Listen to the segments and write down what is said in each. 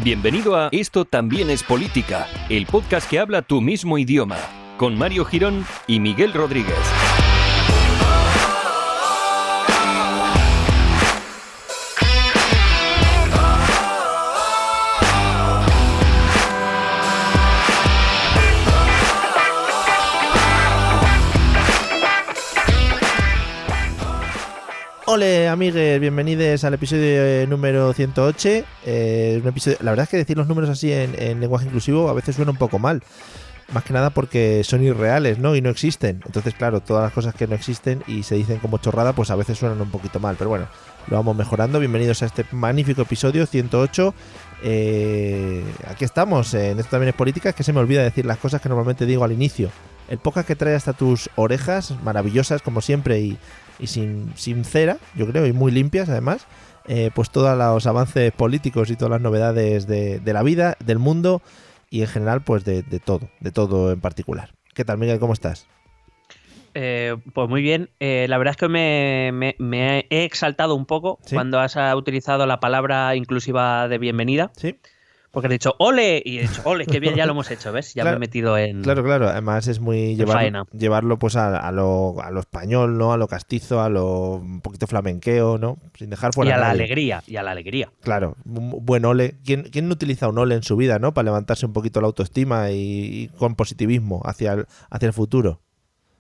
Bienvenido a Esto también es política, el podcast que habla tu mismo idioma, con Mario Girón y Miguel Rodríguez. Hola amigues, bienvenidos al episodio número 108. Un episodio, la verdad es que decir los números así en lenguaje inclusivo a veces suena un poco mal. Más que nada porque son irreales, ¿no? Y no existen. Entonces, claro, todas las cosas que no existen y se dicen como chorrada, pues a veces suenan un poquito mal. Pero bueno, lo vamos mejorando. Bienvenidos a este magnífico episodio 108. Aquí estamos, en Esto también es política. Es que se me olvida decir las cosas que normalmente digo al inicio. El podcast que trae hasta tus orejas, maravillosas como siempre y sin cera, yo creo, y muy limpias además, pues todos los avances políticos y todas las novedades de la vida, del mundo y en general pues de todo en particular. ¿Qué tal, Miguel? ¿Cómo estás? Pues muy bien. La verdad es que me he exaltado un poco. ¿Sí? Cuando has utilizado la palabra inclusiva de bienvenida. Sí. Porque he dicho ¡ole! Y he dicho ¡ole! ¡Qué bien! Ya lo hemos hecho, ¿ves? Ya claro, me he metido en... Claro. Además es muy llevarlo pues a lo español, ¿no? A lo castizo, a lo un poquito flamenqueo, ¿no? Sin dejar fuera y a la alegría. Claro. Un buen ole. ¿Quién no utiliza un ole en su vida, ¿no? Para levantarse un poquito la autoestima y con positivismo hacia el futuro.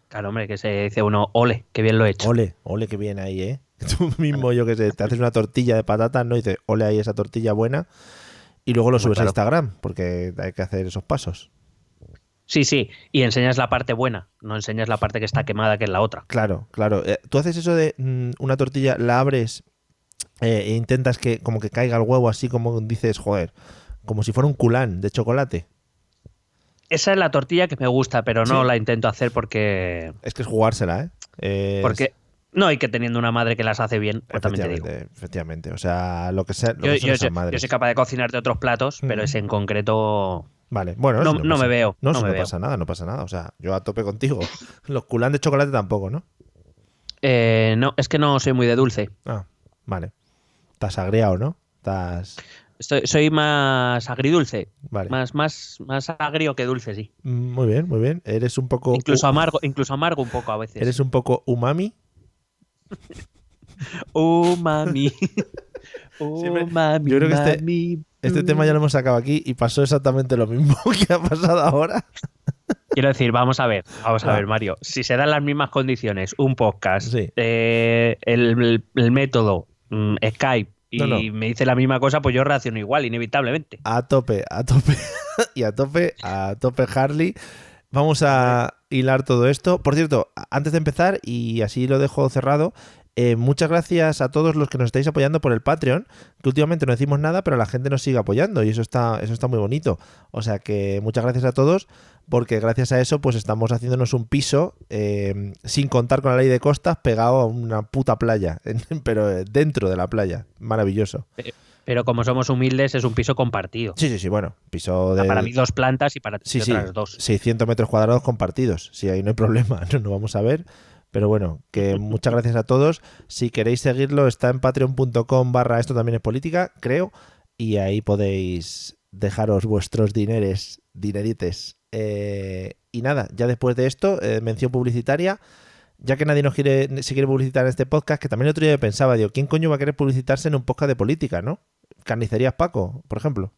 Claro, hombre, que se dice uno ¡ole! ¡Qué bien lo he hecho! ¡Ole! ¡Qué bien ahí, eh! Tú mismo, yo qué sé, te haces una tortilla de patatas, ¿no? Y dices ¡ole ahí esa tortilla buena! Y luego lo subes a Instagram, porque hay que hacer esos pasos. Sí, y enseñas la parte buena, no enseñas la parte que está quemada, que es la otra. Claro. Tú haces eso de una tortilla, la abres e intentas que como que caiga el huevo así como dices, joder, como si fuera un culán de chocolate. Esa es la tortilla que me gusta, pero no la intento hacer porque... Es que es jugársela, ¿eh? Porque... No, y que teniendo una madre que las hace bien, pues también te digo. Efectivamente, o sea, lo que sea. Yo soy capaz de cocinar de otros platos, pero ese en concreto. Vale, bueno, no me veo. No pasa nada. O sea, yo a tope contigo. Los culán de chocolate tampoco, ¿no? No, es que no soy muy de dulce. Ah, vale. Estás agriado, ¿no? Soy más agridulce. Vale. Más agrio que dulce, sí. Muy bien. Eres un poco. Incluso amargo un poco a veces. Eres un poco umami. Mami. Mami. Yo creo que este tema ya lo hemos sacado aquí y pasó exactamente lo mismo que ha pasado ahora. Quiero decir, vamos a ver, Mario. Si se dan las mismas condiciones, un podcast, sí. El método, Skype, y me dice la misma cosa, pues yo reacciono igual, inevitablemente. A tope. Y a tope Harley. Vamos a hilar todo esto. Por cierto, antes de empezar, y así lo dejo cerrado, muchas gracias a todos los que nos estáis apoyando por el Patreon, que últimamente no decimos nada, pero la gente nos sigue apoyando y eso está muy bonito. O sea que muchas gracias a todos, porque gracias a eso pues estamos haciéndonos un piso sin contar con la ley de costas, pegado a una puta playa, pero dentro de la playa. Maravilloso. Pero como somos humildes, es un piso compartido. Sí, bueno, piso de... Para mí 2 plantas y para ti otras 2. 600 metros cuadrados compartidos. Sí, ahí no hay problema, no vamos a ver. Pero bueno, que muchas gracias a todos. Si queréis seguirlo, está en patreon.com/esto también es política, creo. Y ahí podéis dejaros vuestros dinerites. Y nada, ya después de esto, mención publicitaria. Ya que nadie se quiere publicitar en este podcast, que también el otro día pensaba, digo, ¿quién coño va a querer publicitarse en un podcast de política, no? Carnicerías Paco, por ejemplo.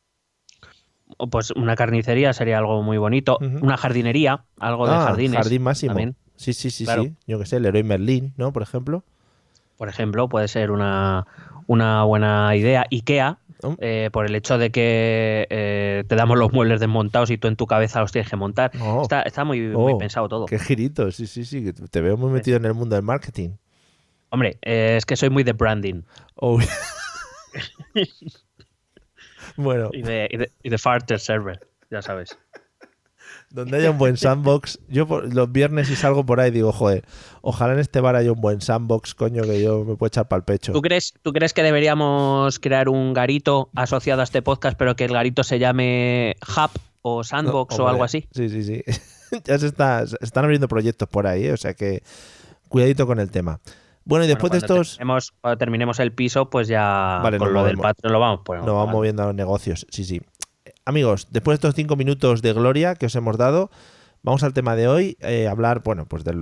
Pues una carnicería sería algo muy bonito. Una jardinería, algo de jardines. Jardín Máximo. También. Sí. Claro. Yo qué sé, Leroy Merlin, ¿no? Por ejemplo. Por ejemplo, puede ser una buena idea. IKEA, por el hecho de que te damos los muebles desmontados y tú en tu cabeza los tienes que montar. Está muy pensado todo. Qué girito, sí. Que te veo muy metido en el mundo del marketing. Hombre, es que soy muy de branding. Bueno. Y de farter server, ya sabes. Donde haya un buen sandbox. Yo los viernes si salgo por ahí digo, joder, ojalá en este bar haya un buen sandbox, coño, que yo me puedo echar para el pecho. ¿Tú crees que deberíamos crear un garito asociado a este podcast, pero que el garito se llame Hub o Sandbox o algo así? Sí. Ya se están abriendo proyectos por ahí, o sea que cuidadito con el tema. Bueno, y después de estos... Cuando terminemos el piso, pues ya vale, con lo del Patreon lo vamos poniendo. Nos vamos moviendo a los negocios, sí. Amigos, después de estos 5 minutos de gloria que os hemos dado, vamos al tema de hoy, hablar, bueno, pues de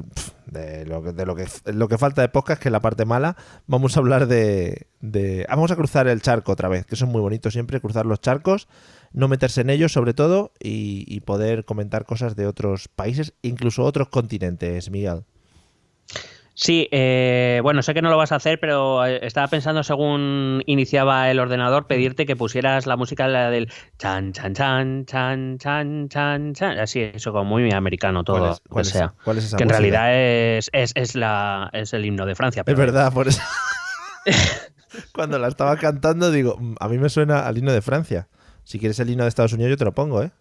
lo que falta de podcast, que es la parte mala. Vamos a hablar vamos a cruzar el charco otra vez, que eso es muy bonito siempre, cruzar los charcos, no meterse en ellos sobre todo, y poder comentar cosas de otros países, incluso otros continentes, Miguel. Sí, bueno, sé que no lo vas a hacer, pero estaba pensando según iniciaba el ordenador pedirte que pusieras la música del chan, chan, chan, chan, chan, chan, chan, así, eso como muy americano todo, ¿Cuál es esa que música? en realidad es el himno de Francia. Pero es verdad, por eso cuando la estaba cantando digo, a mí me suena al himno de Francia. Si quieres el himno de Estados Unidos yo te lo pongo, ¿eh?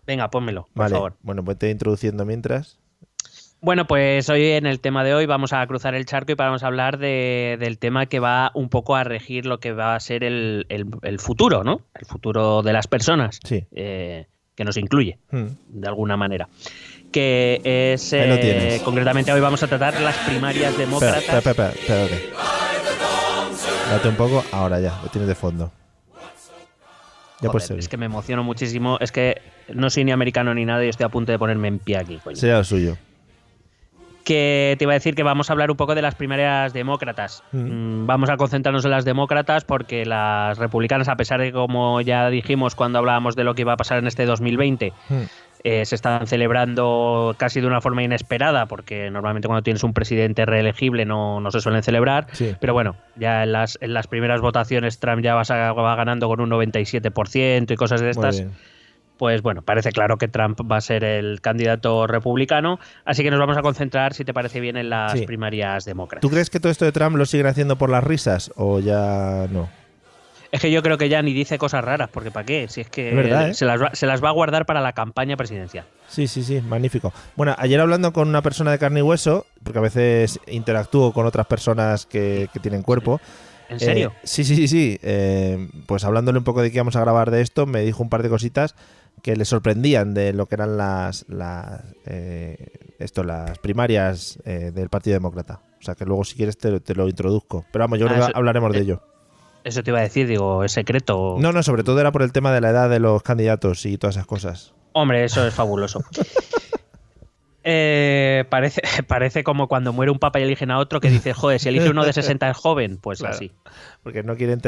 Venga, pónmelo, por favor. Bueno, pues te voy introduciendo mientras... Bueno, pues hoy en el tema de hoy vamos a cruzar el charco y vamos a hablar del tema que va un poco a regir lo que va a ser el futuro, ¿no? El futuro de las personas, sí. Que nos incluye, de alguna manera. Que es, ahí lo tienes. Concretamente hoy vamos a tratar las primarias demócratas. Espérate. Date un poco, ahora ya, lo tienes de fondo. Ya Joder, es que me emociono muchísimo, es que no soy ni americano ni nada y estoy a punto de ponerme en pie aquí, coño. Sea lo suyo. Que te iba a decir que vamos a hablar un poco de las primarias demócratas. Vamos a concentrarnos en las demócratas porque las republicanas, a pesar de que, como ya dijimos cuando hablábamos de lo que iba a pasar en este 2020, se están celebrando casi de una forma inesperada, porque normalmente cuando tienes un presidente reelegible no se suelen celebrar, sí. Pero bueno, ya en las primeras votaciones Trump ya va ganando con un 97% y cosas de estas. Pues bueno, parece claro que Trump va a ser el candidato republicano, así que nos vamos a concentrar, si te parece bien, en las primarias demócratas. ¿Tú crees que todo esto de Trump lo siguen haciendo por las risas o ya no? Es que yo creo que ya ni dice cosas raras, porque ¿para qué? Si es que es verdad, ¿eh? se las va a guardar para la campaña presidencial. Sí, magnífico. Bueno, ayer hablando con una persona de carne y hueso, porque a veces interactúo con otras personas que tienen cuerpo. ¿En serio? Sí. Pues hablándole un poco de que íbamos a grabar de esto, me dijo un par de cositas que le sorprendían de lo que eran las primarias del Partido Demócrata. O sea que luego si quieres te lo introduzco. Pero vamos, yo creo que hablaremos de ello. Eso te iba a decir, digo, ¿es secreto? No, sobre todo era por el tema de la edad de los candidatos y todas esas cosas. Hombre, eso es fabuloso. Parece como cuando muere un papa y eligen a otro que dice, joder, si elige uno de 60 es joven, pues claro. Así. Porque no quieren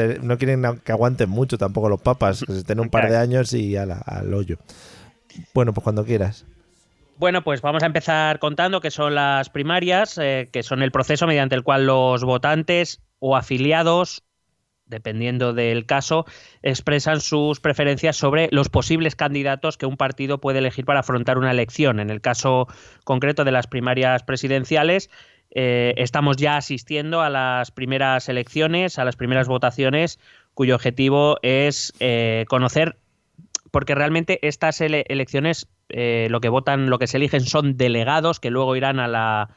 que aguanten mucho tampoco los papas, que se estén un par de años y al hoyo. Bueno, pues cuando quieras. Bueno, pues vamos a empezar contando qué son las primarias, que son el proceso mediante el cual los votantes o afiliados, dependiendo del caso, expresan sus preferencias sobre los posibles candidatos que un partido puede elegir para afrontar una elección. En el caso concreto de las primarias presidenciales, estamos ya asistiendo a las primeras elecciones, a las primeras votaciones, cuyo objetivo es conocer, porque realmente estas elecciones lo que se eligen son delegados que luego irán a la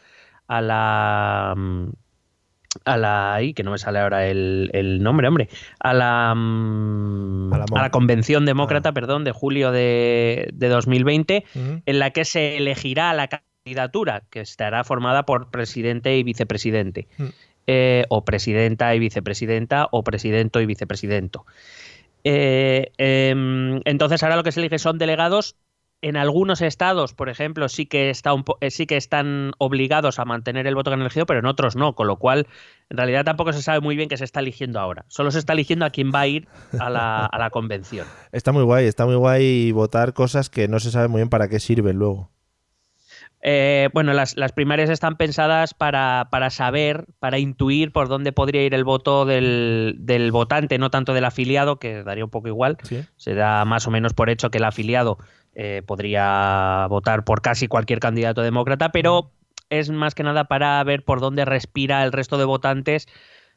que no me sale ahora el nombre, hombre, a la convención demócrata, de julio de 2020, en la que se elegirá la candidatura, que estará formada por presidente y vicepresidente, o presidenta y vicepresidenta, o presidente y vicepresidente. Entonces ahora lo que se elige son delegados. En algunos estados, por ejemplo, sí que están obligados a mantener el voto que han elegido, pero en otros no, con lo cual en realidad tampoco se sabe muy bien qué se está eligiendo ahora. Solo se está eligiendo a quién va a ir a la convención. Está muy guay votar cosas que no se sabe muy bien para qué sirven luego. Bueno, las primarias están pensadas para saber, para intuir por dónde podría ir el voto del votante, no tanto del afiliado, que daría un poco igual. ¿Sí? Se da más o menos por hecho que el afiliado podría votar por casi cualquier candidato demócrata, pero es más que nada para ver por dónde respira el resto de votantes,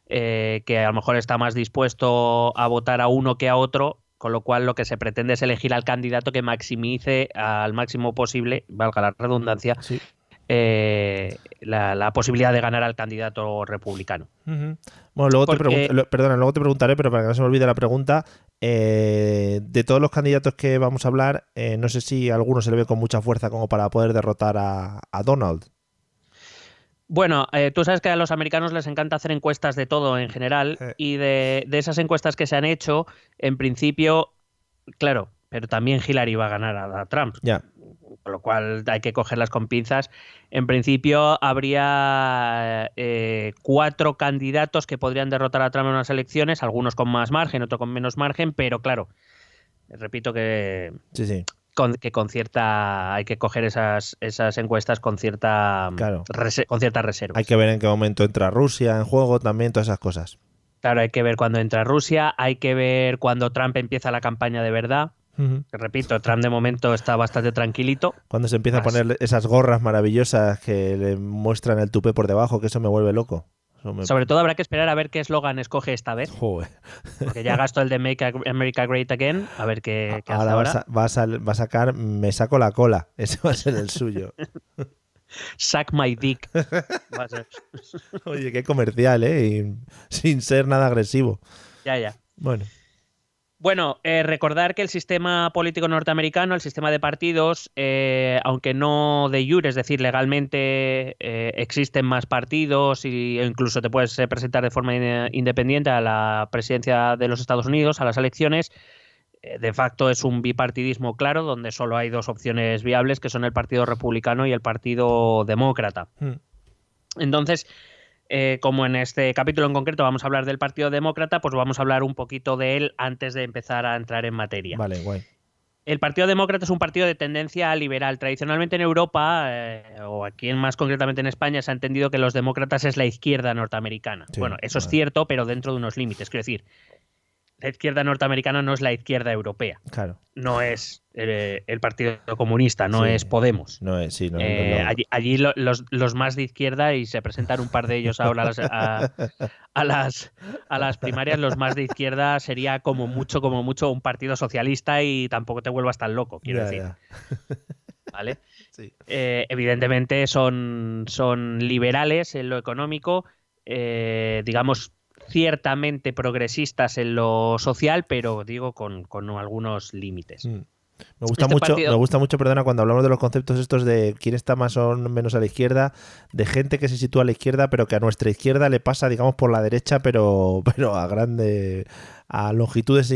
que a lo mejor está más dispuesto a votar a uno que a otro, con lo cual lo que se pretende es elegir al candidato que maximice al máximo posible, valga la redundancia, sí, la posibilidad de ganar al candidato republicano. Bueno, luego te preguntaré, pero para que no se me olvide la pregunta, de todos los candidatos que vamos a hablar, no sé si a alguno se le ve con mucha fuerza como para poder derrotar a Donald. Bueno, tú sabes que a los americanos les encanta hacer encuestas de todo en general y de esas encuestas que se han hecho, en principio, claro, pero también Hillary va a ganar a Trump. Ya. Con lo cual hay que cogerlas con pinzas. En principio habría 4 candidatos que podrían derrotar a Trump en unas elecciones, algunos con más margen, otros con menos margen, pero claro, repito que, sí. Con cierta... hay que coger esas encuestas con cierta, con ciertas reservas. Hay que ver en qué momento entra Rusia en juego también, todas esas cosas. Claro, hay que ver cuándo entra Rusia, hay que ver cuándo Trump empieza la campaña de verdad. Repito, Trump de momento está bastante tranquilito. Cuando se empieza a poner esas gorras maravillosas que le muestran el tupé por debajo, que eso me vuelve loco. Sobre todo habrá que esperar a ver qué eslogan escoge esta vez. Joder. Porque ya gastó el de Make America Great Again. A ver qué hace ahora. Va a sacar Me saco la cola. Ese va a ser el suyo. Suck my dick. Va a ser. Oye, qué comercial, ¿eh? Y sin ser nada agresivo. Ya. Bueno, recordar que el sistema político norteamericano, el sistema de partidos, aunque no de jure, es decir, legalmente existen más partidos e incluso te puedes presentar de forma independiente a la presidencia de los Estados Unidos, a las elecciones, de facto es un bipartidismo claro, donde solo hay 2 opciones viables, que son el Partido Republicano y el Partido Demócrata. Entonces, como en este capítulo en concreto vamos a hablar del Partido Demócrata, pues vamos a hablar un poquito de él antes de empezar a entrar en materia. Vale, guay. El Partido Demócrata es un partido de tendencia liberal. Tradicionalmente en Europa, o aquí más concretamente en España, se ha entendido que los demócratas es la izquierda norteamericana. Sí, bueno, eso es cierto, pero dentro de unos límites. Quiero decir, la izquierda norteamericana no es la izquierda europea. Claro. No es el Partido Comunista, no es Podemos. No es, sí. Allí los más de izquierda, y se presentan un par de ellos ahora a las primarias, los más de izquierda sería como mucho un partido socialista y tampoco te vuelvas tan loco, quiero decir. ¿Vale? Sí. Evidentemente son liberales en lo económico, digamos, ciertamente progresistas en lo social, pero digo con algunos límites. Me gusta mucho, perdona, cuando hablamos de los conceptos estos de quién está más o menos a la izquierda, de gente que se sitúa a la izquierda, pero que a nuestra izquierda le pasa, digamos, por la derecha, pero a longitudes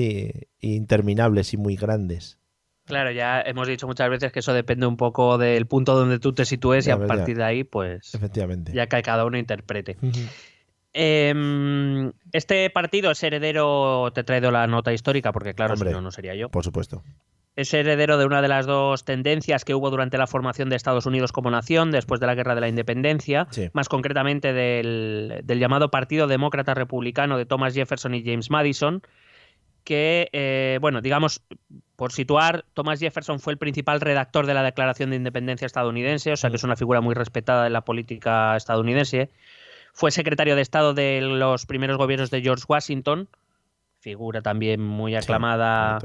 interminables y muy grandes. Claro, ya hemos dicho muchas veces que eso depende un poco del punto donde tú te sitúes y a partir de ahí, pues, efectivamente, ya que cada uno interprete. Este partido es heredero, te he traído la nota histórica porque claro, si no sería yo. Por supuesto. Es heredero de una de las 2 tendencias que hubo durante la formación de Estados Unidos como nación después de la Guerra de la Independencia, más concretamente del llamado Partido Demócrata Republicano de Thomas Jefferson y James Madison, que, bueno, digamos, por situar, Thomas Jefferson fue el principal redactor de la Declaración de Independencia estadounidense, o sea que es una figura muy respetada en la política estadounidense. Fue secretario de Estado de los primeros gobiernos de George Washington, figura también muy aclamada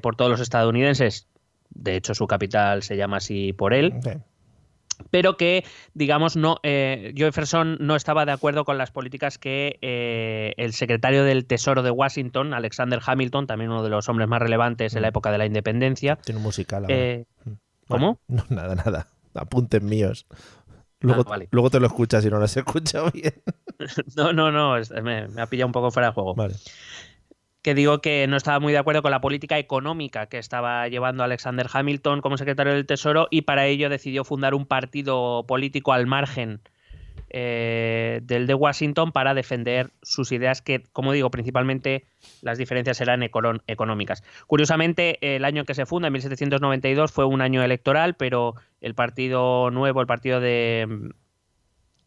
por todos los estadounidenses. De hecho, su capital se llama así por él. Pero que, digamos, Jefferson no estaba de acuerdo con las políticas que el secretario del Tesoro de Washington, Alexander Hamilton, también uno de los hombres más relevantes en la época de la Independencia. Tiene un musical. ¿Cómo? No, nada. Apuntes míos. Luego te lo escuchas y no lo has escuchado bien. No, me ha pillado un poco fuera de juego. Vale. Que digo que no estaba muy de acuerdo con la política económica que estaba llevando Alexander Hamilton como secretario del Tesoro y para ello decidió fundar un partido político al margen del de Washington para defender sus ideas que, como digo, principalmente las diferencias eran económicas. Curiosamente, el año en que se funda, en 1792, fue un año electoral, pero el partido nuevo, el partido de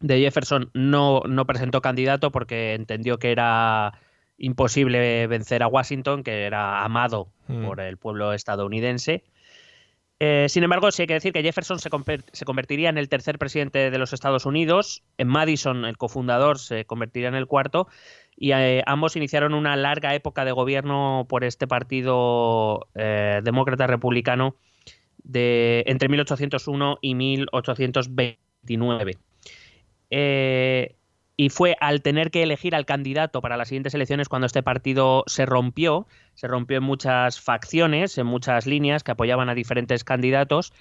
Jefferson, no presentó candidato porque entendió que era imposible vencer a Washington, que era amado por el pueblo estadounidense. Sin embargo, sí hay que decir que Jefferson se convertiría en el tercer presidente de los Estados Unidos. En Madison, el cofundador, se convertiría en el cuarto. Y ambos iniciaron una larga época de gobierno por este partido demócrata-republicano entre 1801 y 1829. Y fue al tener que elegir al candidato para las siguientes elecciones cuando este partido se rompió en muchas facciones, en muchas líneas que apoyaban a diferentes candidatos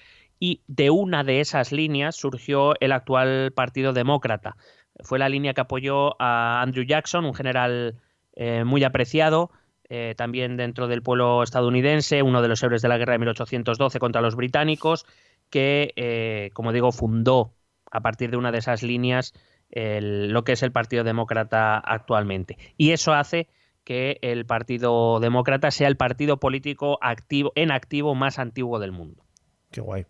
y de una de esas líneas surgió el actual Partido Demócrata. Fue la línea que apoyó a Andrew Jackson, un general muy apreciado, también dentro del pueblo estadounidense, uno de los héroes de la guerra de 1812 contra los británicos, que, como digo, fundó a partir de una de esas líneas lo que es el Partido Demócrata actualmente. Y eso hace que el Partido Demócrata sea el partido político en activo más antiguo del mundo. Qué guay.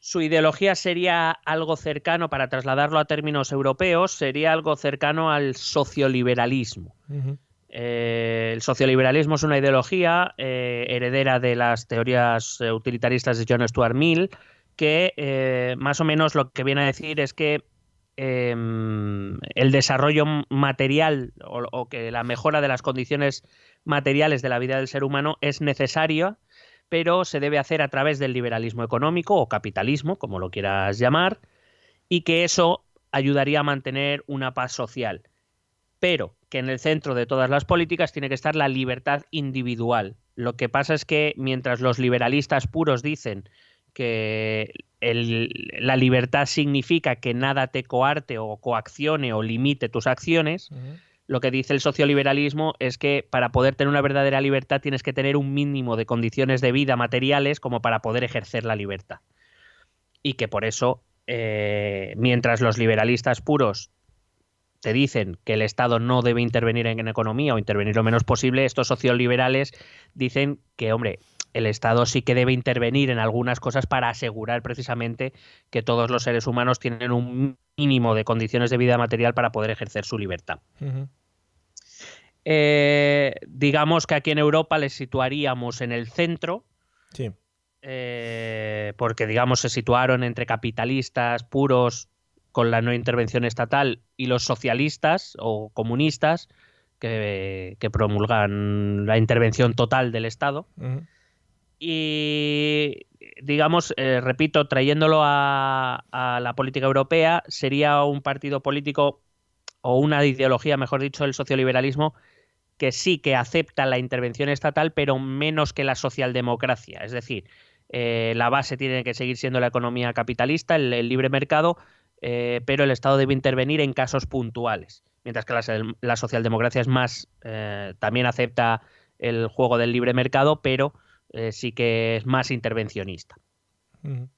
Su ideología sería algo cercano, para trasladarlo a términos europeos, sería algo cercano al socioliberalismo. Uh-huh. El socioliberalismo es una ideología heredera de las teorías utilitaristas de John Stuart Mill, que más o menos lo que viene a decir es que el desarrollo material o que la mejora de las condiciones materiales de la vida del ser humano es necesaria, pero se debe hacer a través del liberalismo económico o capitalismo, como lo quieras llamar, y que eso ayudaría a mantener una paz social. Pero que en el centro de todas las políticas tiene que estar la libertad individual. Lo que pasa es que mientras los liberalistas puros dicen que la libertad significa que nada te coarte o coaccione o limite tus acciones, lo que dice el socioliberalismo es que para poder tener una verdadera libertad tienes que tener un mínimo de condiciones de vida materiales como para poder ejercer la libertad. Y que por eso, mientras los liberalistas puros te dicen que el Estado no debe intervenir en economía o intervenir lo menos posible, estos socioliberales dicen que, hombre, el Estado sí que debe intervenir en algunas cosas para asegurar precisamente que todos los seres humanos tienen un mínimo de condiciones de vida material para poder ejercer su libertad. Uh-huh. Digamos que aquí en Europa les situaríamos en el centro, sí. Porque digamos se situaron entre capitalistas puros con la no intervención estatal y los socialistas o comunistas que promulgan la intervención total del Estado. Uh-huh. Y digamos, repito, trayéndolo a la política europea, sería un partido político o una ideología, mejor dicho, el socioliberalismo, que sí que acepta la intervención estatal, pero menos que la socialdemocracia. Es decir, la base tiene que seguir siendo la economía capitalista, el libre mercado, pero el Estado debe intervenir en casos puntuales. Mientras que la socialdemocracia es más, también acepta el juego del libre mercado, pero sí que es más intervencionista. Uh-huh.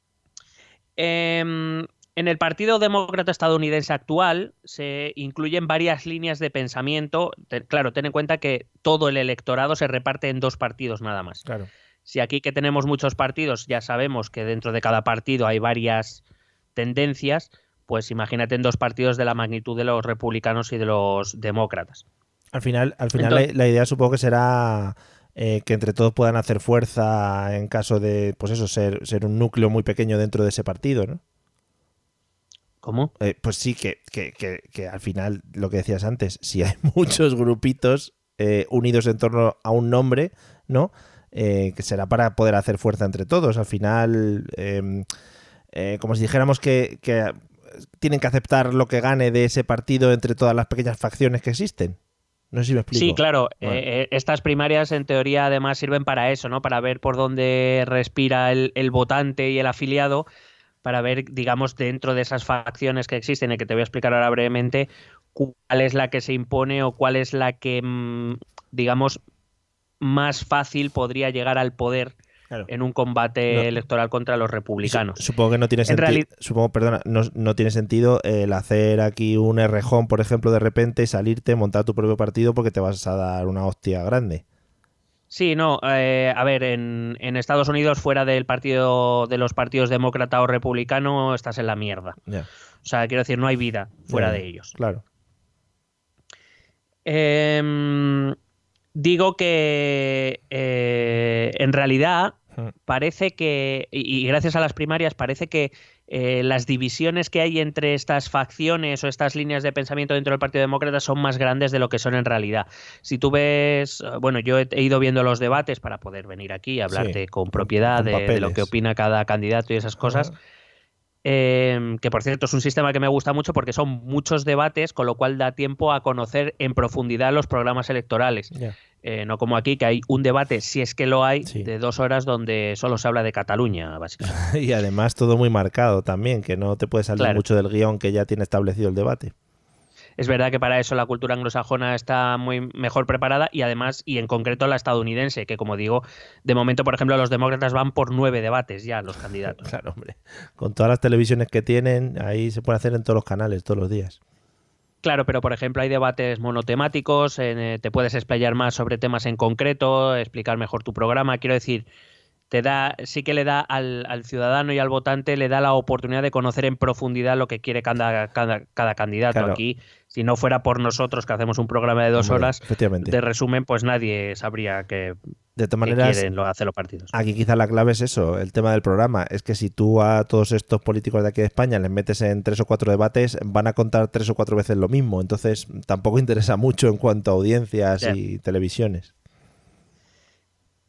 En el Partido Demócrata estadounidense actual se incluyen varias líneas de pensamiento. Claro, ten en cuenta que todo el electorado se reparte en dos partidos nada más. Claro. Si aquí que tenemos muchos partidos ya sabemos que dentro de cada partido hay varias tendencias, pues imagínate en dos partidos de la magnitud de los republicanos y de los demócratas. Al final entonces, la idea supongo que será que entre todos puedan hacer fuerza en caso de, pues eso, ser un núcleo muy pequeño dentro de ese partido, ¿no? ¿Cómo? Pues sí, que al final, lo que decías antes, si hay muchos grupitos unidos en torno a un nombre, ¿no? Que será para poder hacer fuerza entre todos. Al final, como si dijéramos que tienen que aceptar lo que gane de ese partido entre todas las pequeñas facciones que existen. No sé si me explico. Sí, claro. Bueno. Estas primarias en teoría además sirven para eso, ¿no? Para ver por dónde respira el votante y el afiliado, para ver, digamos, dentro de esas facciones que existen y que te voy a explicar ahora brevemente, cuál es la que se impone o cuál es la que, digamos, más fácil podría llegar al poder. Claro. En un combate electoral contra los republicanos. Supongo que no tiene sentido. No tiene sentido el hacer aquí un Errejón, por ejemplo, de repente, salirte, montar tu propio partido porque te vas a dar una hostia grande. Sí, no. A ver, en Estados Unidos, fuera del partido de los partidos demócrata o republicano, estás en la mierda. Yeah. O sea, quiero decir, no hay vida fuera de ellos. Claro. Digo que en realidad parece que, y gracias a las primarias, parece que las divisiones que hay entre estas facciones o estas líneas de pensamiento dentro del Partido Demócrata son más grandes de lo que son en realidad. Si tú ves, bueno, yo he ido viendo los debates para poder venir aquí y hablarte con propiedad de lo que opina cada candidato y esas cosas. Que por cierto es un sistema que me gusta mucho porque son muchos debates, con lo cual da tiempo a conocer en profundidad los programas electorales. Yeah. No como aquí, que hay un debate, si es que lo hay, Sí. de 2 horas donde solo se habla de Cataluña, básicamente. Y además todo muy marcado también, que no te puedes salir Claro. mucho del guión que ya tiene establecido el debate. Es verdad que para eso la cultura anglosajona está muy mejor preparada y además, y en concreto la estadounidense, que como digo, de momento, por ejemplo, los demócratas van por 9 debates ya, los candidatos. Claro, hombre. Con todas las televisiones que tienen, ahí se puede hacer en todos los canales, todos los días. Claro, pero por ejemplo hay debates monotemáticos, te puedes explayar más sobre temas en concreto, explicar mejor tu programa. Quiero decir, sí que le da al ciudadano y al votante, le da la oportunidad de conocer en profundidad lo que quiere cada candidato. Claro. Aquí, si no fuera por nosotros que hacemos un programa de 2 horas efectivamente. de resumen, pues nadie sabría que De todas maneras, quieren hacer los partidos. aquí quizás la clave es eso, el tema del programa. Es que si tú a todos estos políticos de aquí de España les metes en 3 o 4 debates, van a contar 3 o 4 veces lo mismo. Entonces tampoco interesa mucho en cuanto a audiencias y televisiones.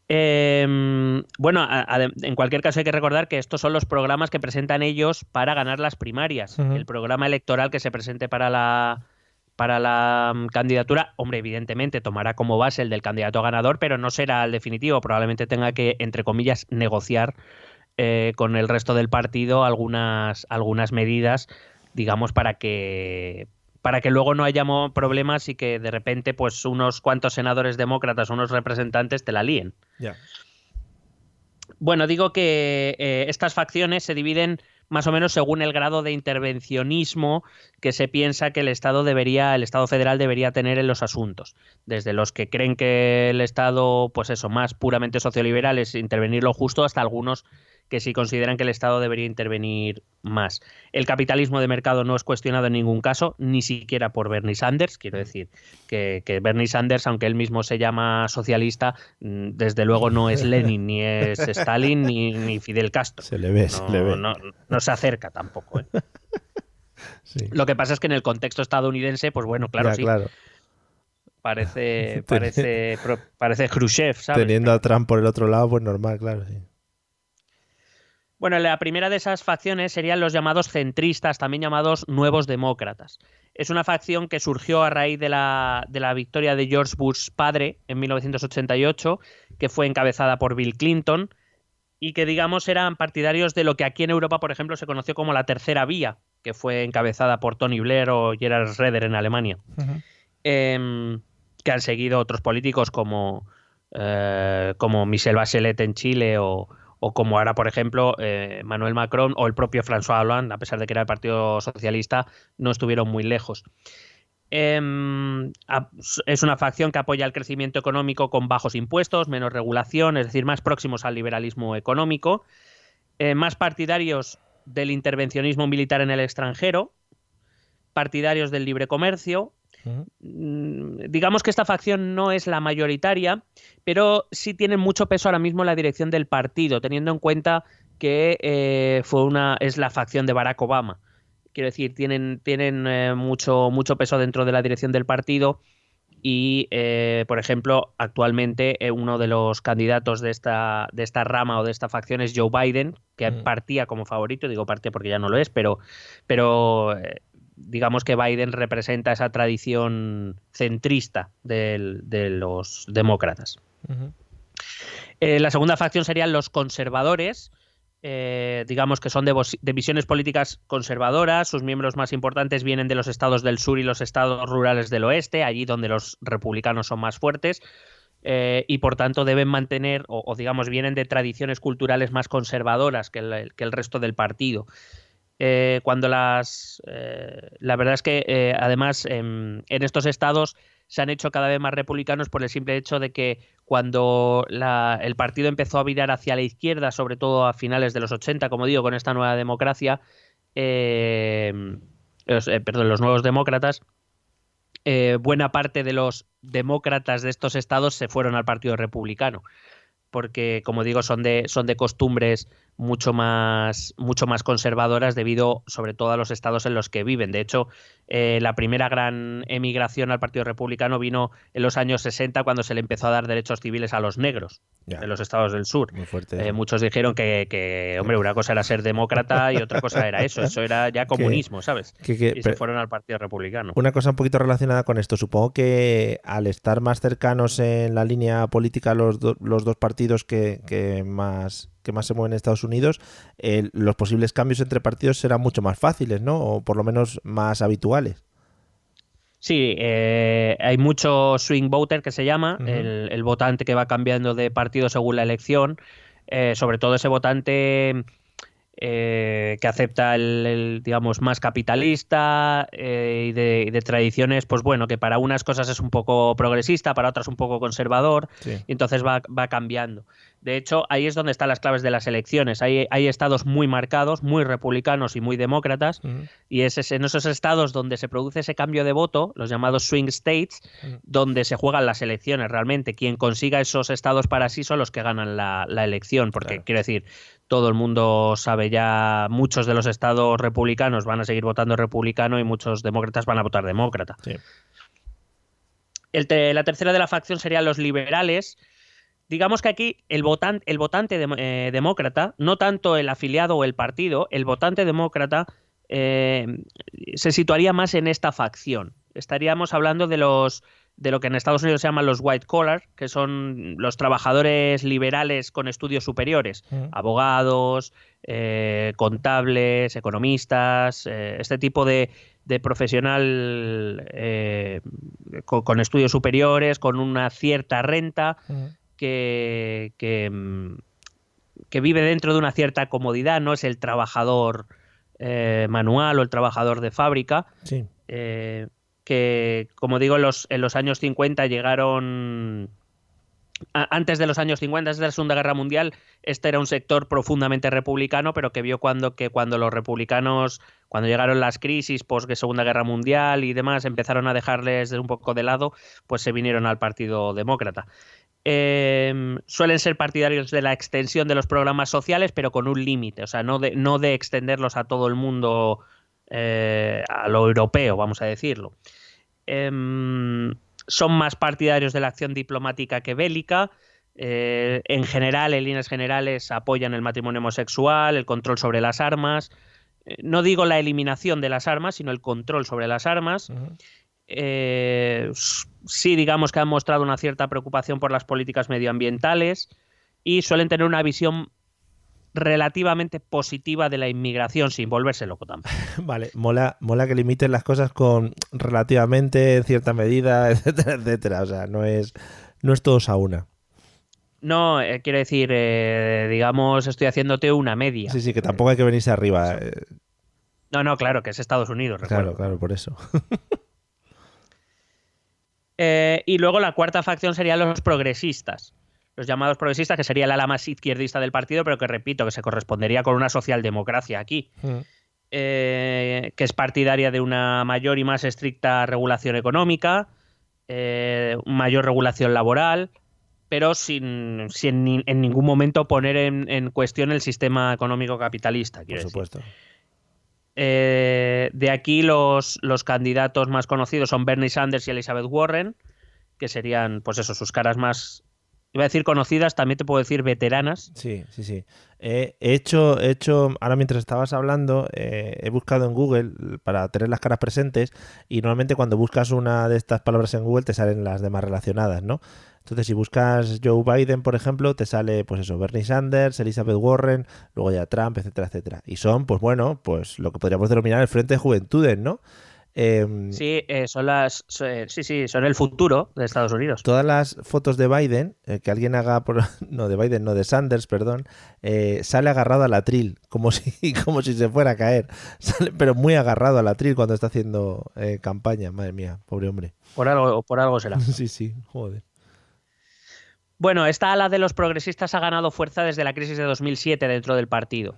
Bueno, en cualquier caso hay que recordar que estos son los programas que presentan ellos para ganar las primarias. Uh-huh. El programa electoral que se presente para la candidatura, hombre, evidentemente tomará como base el del candidato ganador, pero no será el definitivo. Probablemente tenga que, entre comillas, negociar con el resto del partido algunas medidas, digamos, para que luego no haya problemas y que de repente pues unos cuantos senadores demócratas o unos representantes te la líen. Yeah. Bueno, digo que estas facciones se dividen más o menos según el grado de intervencionismo que se piensa que el Estado federal debería tener en los asuntos. Desde los que creen que el Estado, pues eso, más puramente socioliberal es intervenir lo justo, hasta algunos que sí consideran que el Estado debería intervenir más. El capitalismo de mercado no es cuestionado en ningún caso, ni siquiera por Bernie Sanders. Quiero decir que Bernie Sanders, aunque él mismo se llama socialista, desde luego no es Lenin, ni es Stalin, ni Fidel Castro. Se le ve. No se acerca tampoco. Sí. Lo que pasa es que en el contexto estadounidense, pues bueno, claro, sí. Claro. Parece Khrushchev, ¿sabes? Teniendo a Trump por el otro lado, pues normal, claro, sí. Bueno, la primera de esas facciones serían los llamados centristas, también llamados nuevos demócratas. Es una facción que surgió a raíz de la victoria de George Bush padre en 1988, que fue encabezada por Bill Clinton, y que, digamos, eran partidarios de lo que aquí en Europa, por ejemplo, se conoció como la tercera vía, que fue encabezada por Tony Blair o Gerhard Schröder en Alemania. Uh-huh. Que han seguido otros políticos como Michelle Bachelet en Chile o como ahora, por ejemplo, Emmanuel Macron o el propio François Hollande, a pesar de que era el Partido Socialista, no estuvieron muy lejos. Es una facción que apoya el crecimiento económico con bajos impuestos, menos regulación, es decir, más próximos al liberalismo económico, más partidarios del intervencionismo militar en el extranjero, partidarios del libre comercio. Digamos que esta facción no es la mayoritaria, pero sí tiene mucho peso ahora mismo en la dirección del partido, teniendo en cuenta que es la facción de Barack Obama. Quiero decir, tienen mucho peso dentro de la dirección del partido y, por ejemplo, actualmente uno de los candidatos de esta rama o de esta facción es Joe Biden, que partía como favorito, digo partía porque ya no lo es, pero digamos que Biden representa esa tradición centrista de los demócratas. Uh-huh. La segunda facción serían los conservadores, digamos que son de visiones políticas conservadoras. Sus miembros más importantes vienen de los estados del sur y los estados rurales del oeste, allí donde los republicanos son más fuertes. Y por tanto deben mantener, o digamos, vienen de tradiciones culturales más conservadoras que el resto del partido. Cuando la verdad es que además en estos estados se han hecho cada vez más republicanos por el simple hecho de que cuando el partido empezó a virar hacia la izquierda, sobre todo a finales de los 80, como digo, con esta nueva democracia, los nuevos demócratas, buena parte de los demócratas de estos estados se fueron al Partido Republicano, porque, como digo, son de costumbres mucho más conservadoras debido sobre todo a los estados en los que viven. De hecho, la primera gran emigración al Partido Republicano vino en los años 60 cuando se le empezó a dar derechos civiles a los negros en los estados del sur. Muy fuerte. Muchos dijeron que, hombre, una cosa era ser demócrata y otra cosa era eso era ya comunismo, ¿sabes? Y se fueron al Partido Republicano. Una cosa un poquito relacionada con esto, supongo que al estar más cercanos en la línea política los dos partidos que más se mueven en Estados Unidos, los posibles cambios entre partidos serán mucho más fáciles, ¿no? O por lo menos más habituales. Sí, hay mucho swing voter que se llama, el votante que va cambiando de partido según la elección, sobre todo ese votante que acepta el digamos, más capitalista y de tradiciones, pues bueno, que para unas cosas es un poco progresista, para otras un poco conservador, sí. Y entonces va cambiando. De hecho, ahí es donde están las claves de las elecciones. Hay estados muy marcados, muy republicanos y muy demócratas, y es en esos estados donde se produce ese cambio de voto, los llamados swing states, donde se juegan las elecciones realmente. Quien consiga esos estados para sí son los que ganan la elección, porque claro, quiero decir, todo el mundo sabe ya, muchos de los estados republicanos van a seguir votando republicano y muchos demócratas van a votar demócrata. Sí. La tercera de la facción serían los liberales. Digamos que aquí el votante demócrata, no tanto el afiliado o el partido, el votante demócrata se situaría más en esta facción. Estaríamos hablando de lo que en Estados Unidos se llaman los white collar, que son los trabajadores liberales con estudios superiores, abogados, contables, economistas, este tipo de profesional con estudios superiores, con una cierta renta, que vive dentro de una cierta comodidad, no es el trabajador manual o el trabajador de fábrica. Sí. Que, como digo, en los años 50 llegaron... Antes de los años 50, antes de la Segunda Guerra Mundial, este era un sector profundamente republicano, pero que vio cuando los republicanos, cuando llegaron las crisis post Segunda Guerra Mundial y demás, empezaron a dejarles un poco de lado, pues se vinieron al Partido Demócrata. Suelen ser partidarios de la extensión de los programas sociales, pero con un límite, o sea, no de extenderlos a todo el mundo, a lo europeo, vamos a decirlo. Son más partidarios de la acción diplomática que bélica. En general, en líneas generales, apoyan el matrimonio homosexual, el control sobre las armas. No digo la eliminación de las armas, sino el control sobre las armas. Sí, digamos que han mostrado una cierta preocupación por las políticas medioambientales y suelen tener una visión relativamente positiva de la inmigración, sin volverse loco tampoco. Vale, mola que limiten las cosas con relativamente, en cierta medida, etcétera, etcétera. O sea, no es todos a una. No, quiero decir, digamos, estoy haciéndote una media. Sí, que tampoco hay que venirse arriba. No, claro, que es Estados Unidos, recuerdo. Claro, por eso. Y luego la cuarta facción serían los progresistas. Los llamados progresistas, que sería el ala más izquierdista del partido, pero que, repito, que se correspondería con una socialdemocracia aquí, que es partidaria de una mayor y más estricta regulación económica, mayor regulación laboral, pero sin en ningún momento poner en cuestión el sistema económico capitalista. Por supuesto. De aquí los candidatos más conocidos son Bernie Sanders y Elizabeth Warren, que serían, pues eso, sus caras más... Iba a decir conocidas, también te puedo decir veteranas. Sí. He hecho, ahora mientras estabas hablando, he buscado en Google para tener las caras presentes y normalmente cuando buscas una de estas palabras en Google te salen las demás relacionadas, ¿no? Entonces, si buscas Joe Biden, por ejemplo, te sale, pues eso, Bernie Sanders, Elizabeth Warren, luego ya Trump, etcétera, etcétera. Y son, pues bueno, pues lo que podríamos denominar el Frente de Juventudes, ¿no? Sí, son el futuro de Estados Unidos. Todas las fotos de Biden, que alguien haga, de Sanders, perdón, sale agarrado al atril, como si se fuera a caer. Sale, pero muy agarrado al atril cuando está haciendo campaña. Madre mía, pobre hombre. Por algo será. Sí, joder. Bueno, esta ala de los progresistas ha ganado fuerza desde la crisis de 2007 dentro del partido.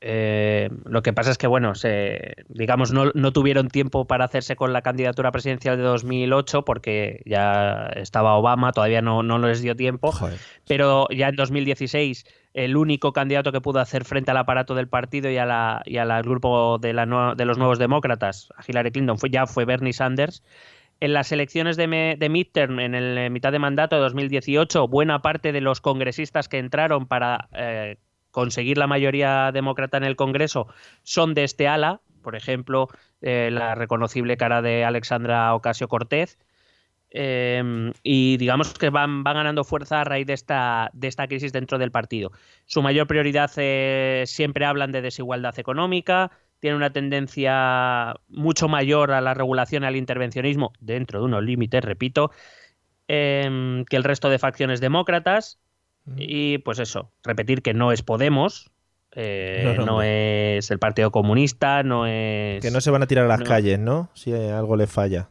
Lo que pasa es que, bueno, digamos, no tuvieron tiempo para hacerse con la candidatura presidencial de 2008 porque ya estaba Obama, todavía no les dio tiempo. Joder. Pero ya en 2016 el único candidato que pudo hacer frente al aparato del partido y al grupo de los nuevos demócratas, a Hillary Clinton, fue Bernie Sanders. En las elecciones de midterm, en el mitad de mandato de 2018, buena parte de los congresistas que entraron para conseguir la mayoría demócrata en el Congreso son de este ala. Por ejemplo, la reconocible cara de Alexandra Ocasio-Cortez. Y digamos que van ganando fuerza a raíz de esta crisis dentro del partido. Su mayor prioridad siempre hablan de desigualdad económica. Tiene una tendencia mucho mayor a la regulación y al intervencionismo, dentro de unos límites, repito, que el resto de facciones demócratas. Y pues eso, repetir que no es Podemos, no es el Partido Comunista, no es... Que no se van a tirar a las calles, ¿no? Si algo les falla.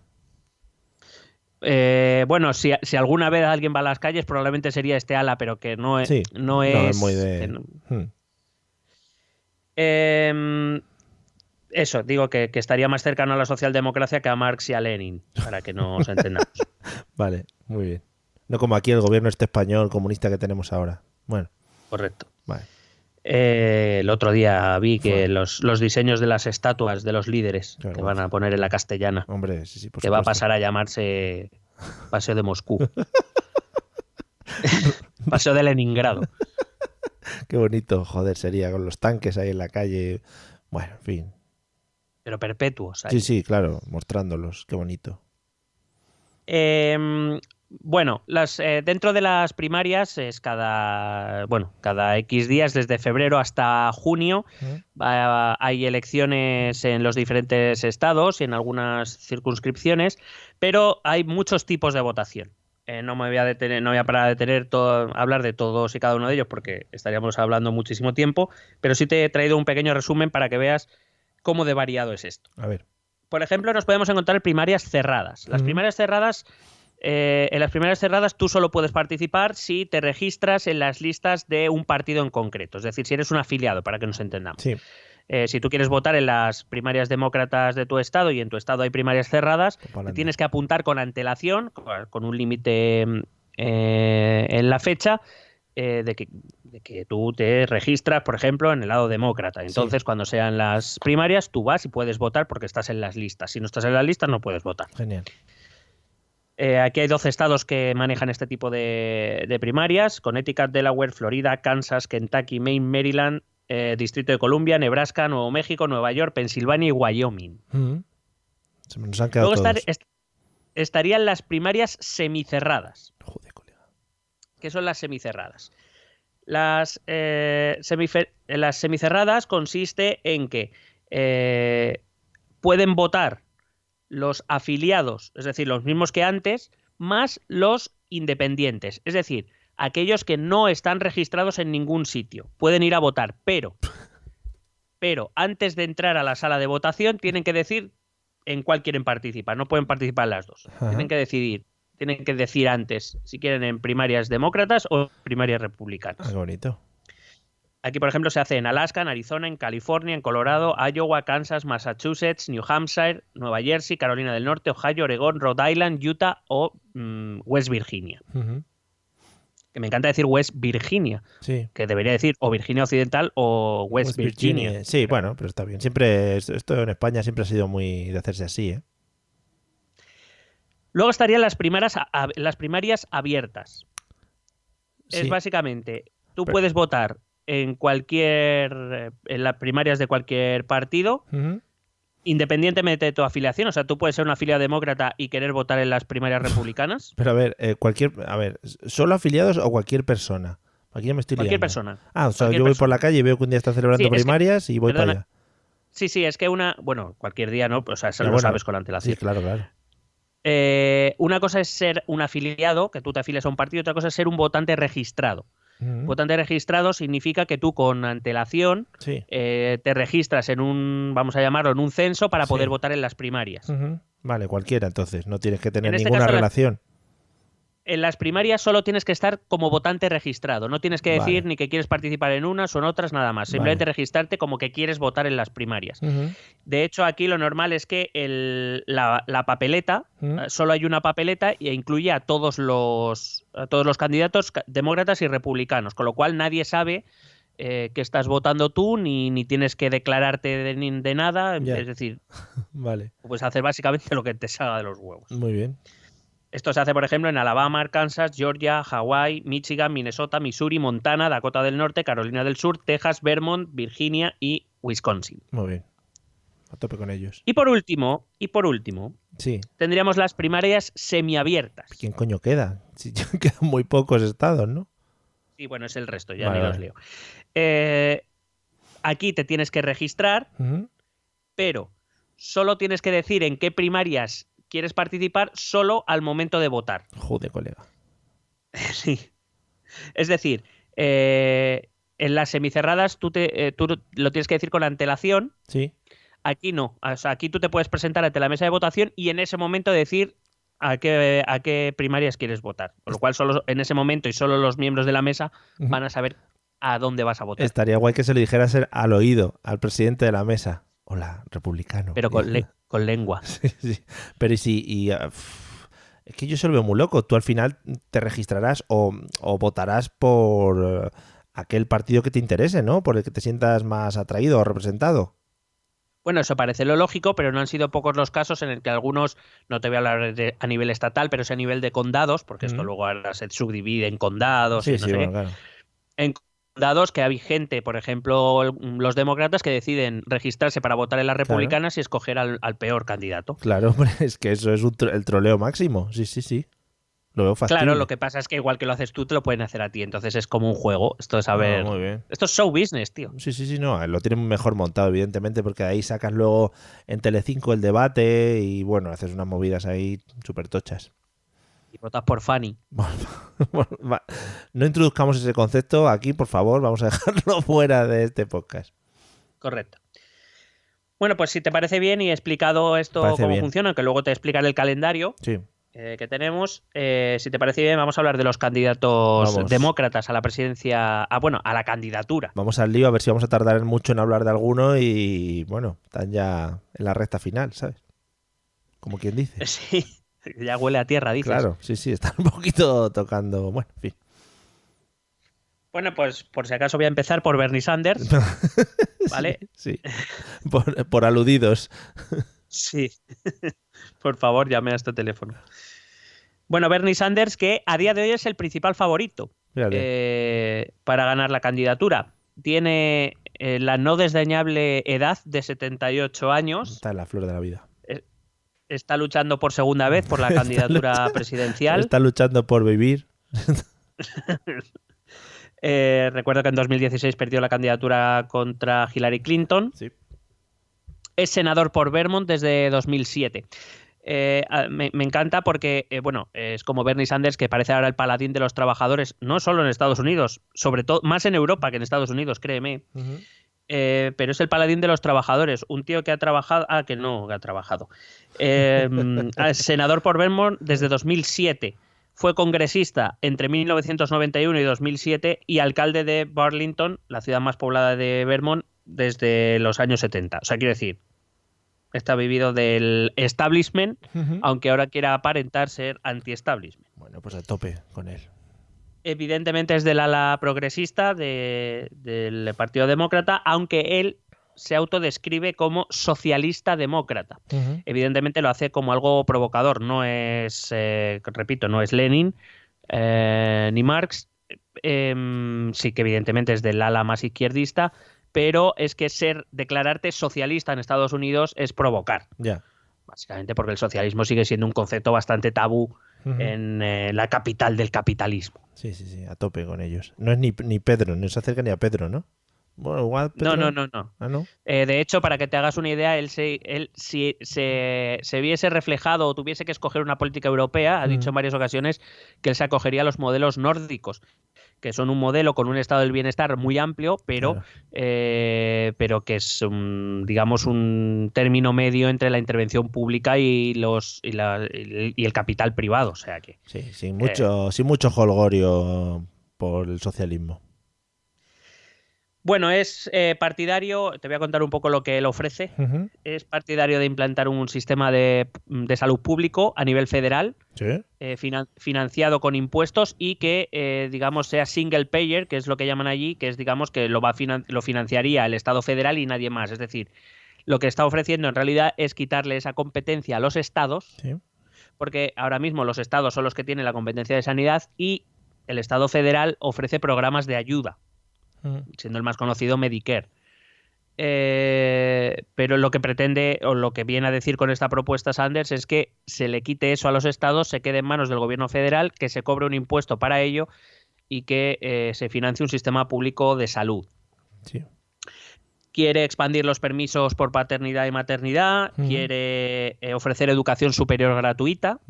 Bueno, si alguna vez alguien va a las calles, probablemente sería este ala, pero que no es... Sí, no es muy de... Eso, digo que estaría más cercano a la socialdemocracia que a Marx y a Lenin, para que nos entendamos. Vale, muy bien. No como aquí el gobierno español comunista que tenemos ahora. Bueno. Correcto. Vale. El otro día vi que los diseños de las estatuas de los líderes que van a poner en la Castellana, hombre, sí, por que va a pasar a llamarse Paseo de Moscú. Paseo de Leningrado. Qué bonito, joder, sería con los tanques ahí en la calle. Bueno, en fin. Pero perpetuos. Ahí. Sí, claro, mostrándolos. Qué bonito. Bueno, dentro de las primarias es cada X días, desde febrero hasta junio, hay elecciones en los diferentes estados y en algunas circunscripciones, pero hay muchos tipos de votación. No me voy a parar a hablar de todos y cada uno de ellos porque estaríamos hablando muchísimo tiempo, pero sí te he traído un pequeño resumen para que veas cómo de variado es esto. A ver. Por ejemplo, nos podemos encontrar primarias cerradas. Las primarias cerradas... en las primarias cerradas tú solo puedes participar si te registras en las listas de un partido en concreto, es decir, si eres un afiliado, para que nos entendamos. Sí. Si tú quieres votar en las primarias demócratas de tu estado y en tu estado hay primarias cerradas, te tienes que apuntar con antelación, con un límite en la fecha, de que tú te registras, por ejemplo, en el lado demócrata. Entonces, cuando sean las primarias, tú vas y puedes votar porque estás en las listas. Si no estás en las listas, no puedes votar. Genial. Aquí hay 12 estados que manejan este tipo de primarias: Connecticut, Delaware, Florida, Kansas, Kentucky, Maine, Maryland, Distrito de Columbia, Nebraska, Nuevo México, Nueva York, Pensilvania y Wyoming. Se nos han quedado Luego todos. estarían las primarias semicerradas. Joder, colega. ¿Qué son las semicerradas? Las semicerradas consiste en que pueden votar los afiliados, es decir, los mismos que antes, más los independientes, es decir, aquellos que no están registrados en ningún sitio. Pueden ir a votar, pero antes de entrar a la sala de votación tienen que decir en cuál quieren participar, no pueden participar en las dos. Tienen que decir antes si quieren en primarias demócratas o primarias republicanas. Qué bonito. Aquí, por ejemplo, se hace en Alaska, en Arizona, en California, en Colorado, Iowa, Kansas, Massachusetts, New Hampshire, Nueva Jersey, Carolina del Norte, Ohio, Oregón, Rhode Island, Utah o West Virginia. Que me encanta decir West Virginia, que debería decir o Virginia Occidental o West Virginia. Sí, bueno, pero está bien. Siempre esto en España siempre ha sido muy de hacerse así, ¿eh? Luego estarían las primarias abiertas. Sí. Es básicamente, tú puedes votar en las primarias de cualquier partido, independientemente de tu afiliación. O sea, tú puedes ser una afiliada demócrata y querer votar en las primarias republicanas. Pero a ver, ¿solo afiliados o cualquier persona? Aquí ya me estoy liando. Cualquier persona. O sea, yo voy por la calle y veo que un día está celebrando primarias y voy para allá. Sí, es que cualquier día no, o sea, eso lo sabes con antelación. Sí, claro. Una cosa es ser un afiliado, que tú te afilias a un partido, otra cosa es ser un votante registrado. Votante registrado significa que tú con antelación te registras en vamos a llamarlo, en un censo para poder votar en las primarias. Vale, cualquiera entonces, no tienes que tener ninguna relación. en las primarias solo tienes que estar como votante registrado. No tienes que decir ni que quieres participar en unas o en otras, nada más. Simplemente registrarte como que quieres votar en las primarias. De hecho, aquí lo normal es que la papeleta, solo hay una papeleta e incluye a todos los candidatos demócratas y republicanos, con lo cual nadie sabe que estás votando tú, ni tienes que declararte de nada. Es decir, puedes hacer básicamente lo que te salga de los huevos. Muy bien. Esto se hace, por ejemplo, en Alabama, Arkansas, Georgia, Hawái, Michigan, Minnesota, Missouri, Montana, Dakota del Norte, Carolina del Sur, Texas, Vermont, Virginia y Wisconsin. Muy bien. A tope con ellos. Y por último, sí, tendríamos las primarias semiabiertas. ¿Quién coño queda? Si quedan muy pocos estados, ¿no? Sí, bueno, es el resto, ya ni los leo. Aquí te tienes que registrar, pero solo tienes que decir en qué primarias quieres participar solo al momento de votar. Joder, colega. Sí. Es decir, en las semicerradas tú lo tienes que decir con antelación. Sí. Aquí no. O sea, aquí tú te puedes presentar ante la mesa de votación y en ese momento decir a qué primarias quieres votar. Con lo cual, solo en ese momento y solo los miembros de la mesa van a saber a dónde vas a votar. Estaría guay que se lo dijeras al oído al presidente de la mesa. Hola, republicano. Pero con lengua. Sí. Pero es que yo se lo veo muy loco. Tú al final te registrarás o votarás por aquel partido que te interese, ¿no? Por el que te sientas más atraído o representado. Bueno, eso parece lo lógico, pero no han sido pocos los casos en el que algunos, no te voy a hablar a nivel estatal, pero sí a nivel de condados, porque esto luego ahora se subdivide en condados. Sí, bueno, claro. En condados que hay gente, por ejemplo, los demócratas que deciden registrarse para votar en las republicanas y escoger al peor candidato. Claro, hombre, es que eso es el troleo máximo. Sí. Lo veo factible. Claro, lo que pasa es que igual que lo haces tú, te lo pueden hacer a ti. Entonces es como un juego. Esto es saber. Muy bien. Esto es show business, tío. Sí, no. Lo tienen mejor montado, evidentemente, porque ahí sacas luego en Telecinco el debate y bueno, haces unas movidas ahí súper tochas. Y votas por Fanny. No introduzcamos ese concepto aquí, por favor. Vamos a dejarlo fuera de este podcast. Correcto. Bueno, pues si te parece bien y he explicado esto cómo funciona, que luego te explicaré el calendario. Sí. Que tenemos. Si te parece bien, vamos a hablar de los candidatos demócratas a la presidencia, a la candidatura. Vamos al lío, a ver si vamos a tardar mucho en hablar de alguno y bueno, están ya en la recta final, ¿sabes? Como quien dice. Sí, ya huele a tierra, dices. Claro, sí, están un poquito tocando, bueno, en fin. Bueno, pues por si acaso voy a empezar por Bernie Sanders, ¿vale? Sí. Por aludidos. Sí. Por favor, llame a este teléfono. Bueno, Bernie Sanders, que a día de hoy es el principal favorito para ganar la candidatura. Tiene la no desdeñable edad de 78 años. Está en la flor de la vida. Está luchando por segunda vez por la candidatura presidencial. Está luchando por vivir. Recuerdo que en 2016 perdió la candidatura contra Hillary Clinton. Sí. Es senador por Vermont desde 2007. Me encanta porque, es como Bernie Sanders, que parece ahora el paladín de los trabajadores, no solo en Estados Unidos, sobre todo, más en Europa que en Estados Unidos, créeme. Pero es el paladín de los trabajadores. Un tío que ha trabajado... que no ha trabajado. Senador por Vermont desde 2007. Fue congresista entre 1991 y 2007 y alcalde de Burlington, la ciudad más poblada de Vermont, desde los años 70. O sea, quiero decir, está vivido del establishment, aunque ahora quiera aparentar ser anti-establishment. Bueno, pues a tope con él. Evidentemente es del ala progresista del Partido Demócrata, aunque él se autodescribe como socialista demócrata. Evidentemente lo hace como algo provocador. No es, repito, no es Lenin ni Marx. Sí que evidentemente es del ala más izquierdista, pero es que declararte socialista en Estados Unidos es provocar. Ya. Básicamente porque el socialismo sigue siendo un concepto bastante tabú en la capital del capitalismo. Sí, a tope con ellos. No es ni Pedro, no se acerca ni a Pedro, ¿no? Bueno, igual Pedro... No. ¿Ah, no? De hecho, para que te hagas una idea, él si se viese reflejado o tuviese que escoger una política europea, ha dicho en varias ocasiones que él se acogería a los modelos nórdicos, que son un modelo con un estado del bienestar muy amplio, pero que es, digamos, un término medio entre la intervención pública y el capital privado. O sea que sí, sin mucho jolgorio por el socialismo. Bueno, es partidario, te voy a contar un poco lo que él ofrece. Uh-huh. Es partidario de implantar un sistema de salud público a nivel federal, ¿sí? Financiado con impuestos y que, digamos, sea single payer, que es lo que llaman allí, que es, digamos, que lo financiaría el Estado federal y nadie más. Es decir, lo que está ofreciendo en realidad es quitarle esa competencia a los estados, ¿sí? Porque ahora mismo los estados son los que tienen la competencia de sanidad y el Estado federal ofrece programas de ayuda, siendo el más conocido Medicare. Pero lo que pretende, o lo que viene a decir con esta propuesta Sanders, es que se le quite eso a los estados, se quede en manos del gobierno federal, que se cobre un impuesto para ello y que se financie un sistema público de salud. Sí. Quiere expandir los permisos por paternidad y maternidad, quiere ofrecer educación superior gratuita.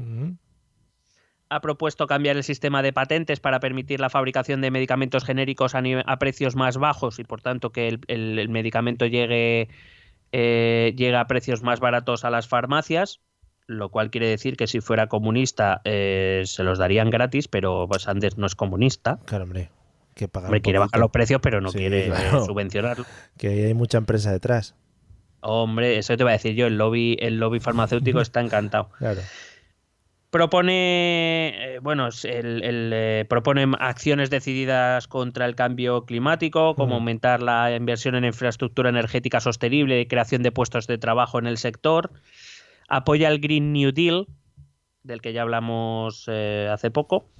Ha propuesto cambiar el sistema de patentes para permitir la fabricación de medicamentos genéricos a precios más bajos y, por tanto, que el medicamento llegue a precios más baratos a las farmacias, lo cual quiere decir que si fuera comunista se los darían gratis, pero pues Sanders no es comunista. Claro, hombre. Que pagar quiere bajar los precios, pero no quiere subvencionarlo. Que hay mucha empresa detrás. Hombre, eso te iba a decir yo, el lobby farmacéutico está encantado. Claro. Propone, propone acciones decididas contra el cambio climático, como aumentar la inversión en infraestructura energética sostenible y creación de puestos de trabajo en el sector. Apoya el Green New Deal, del que ya hablamos hace poco.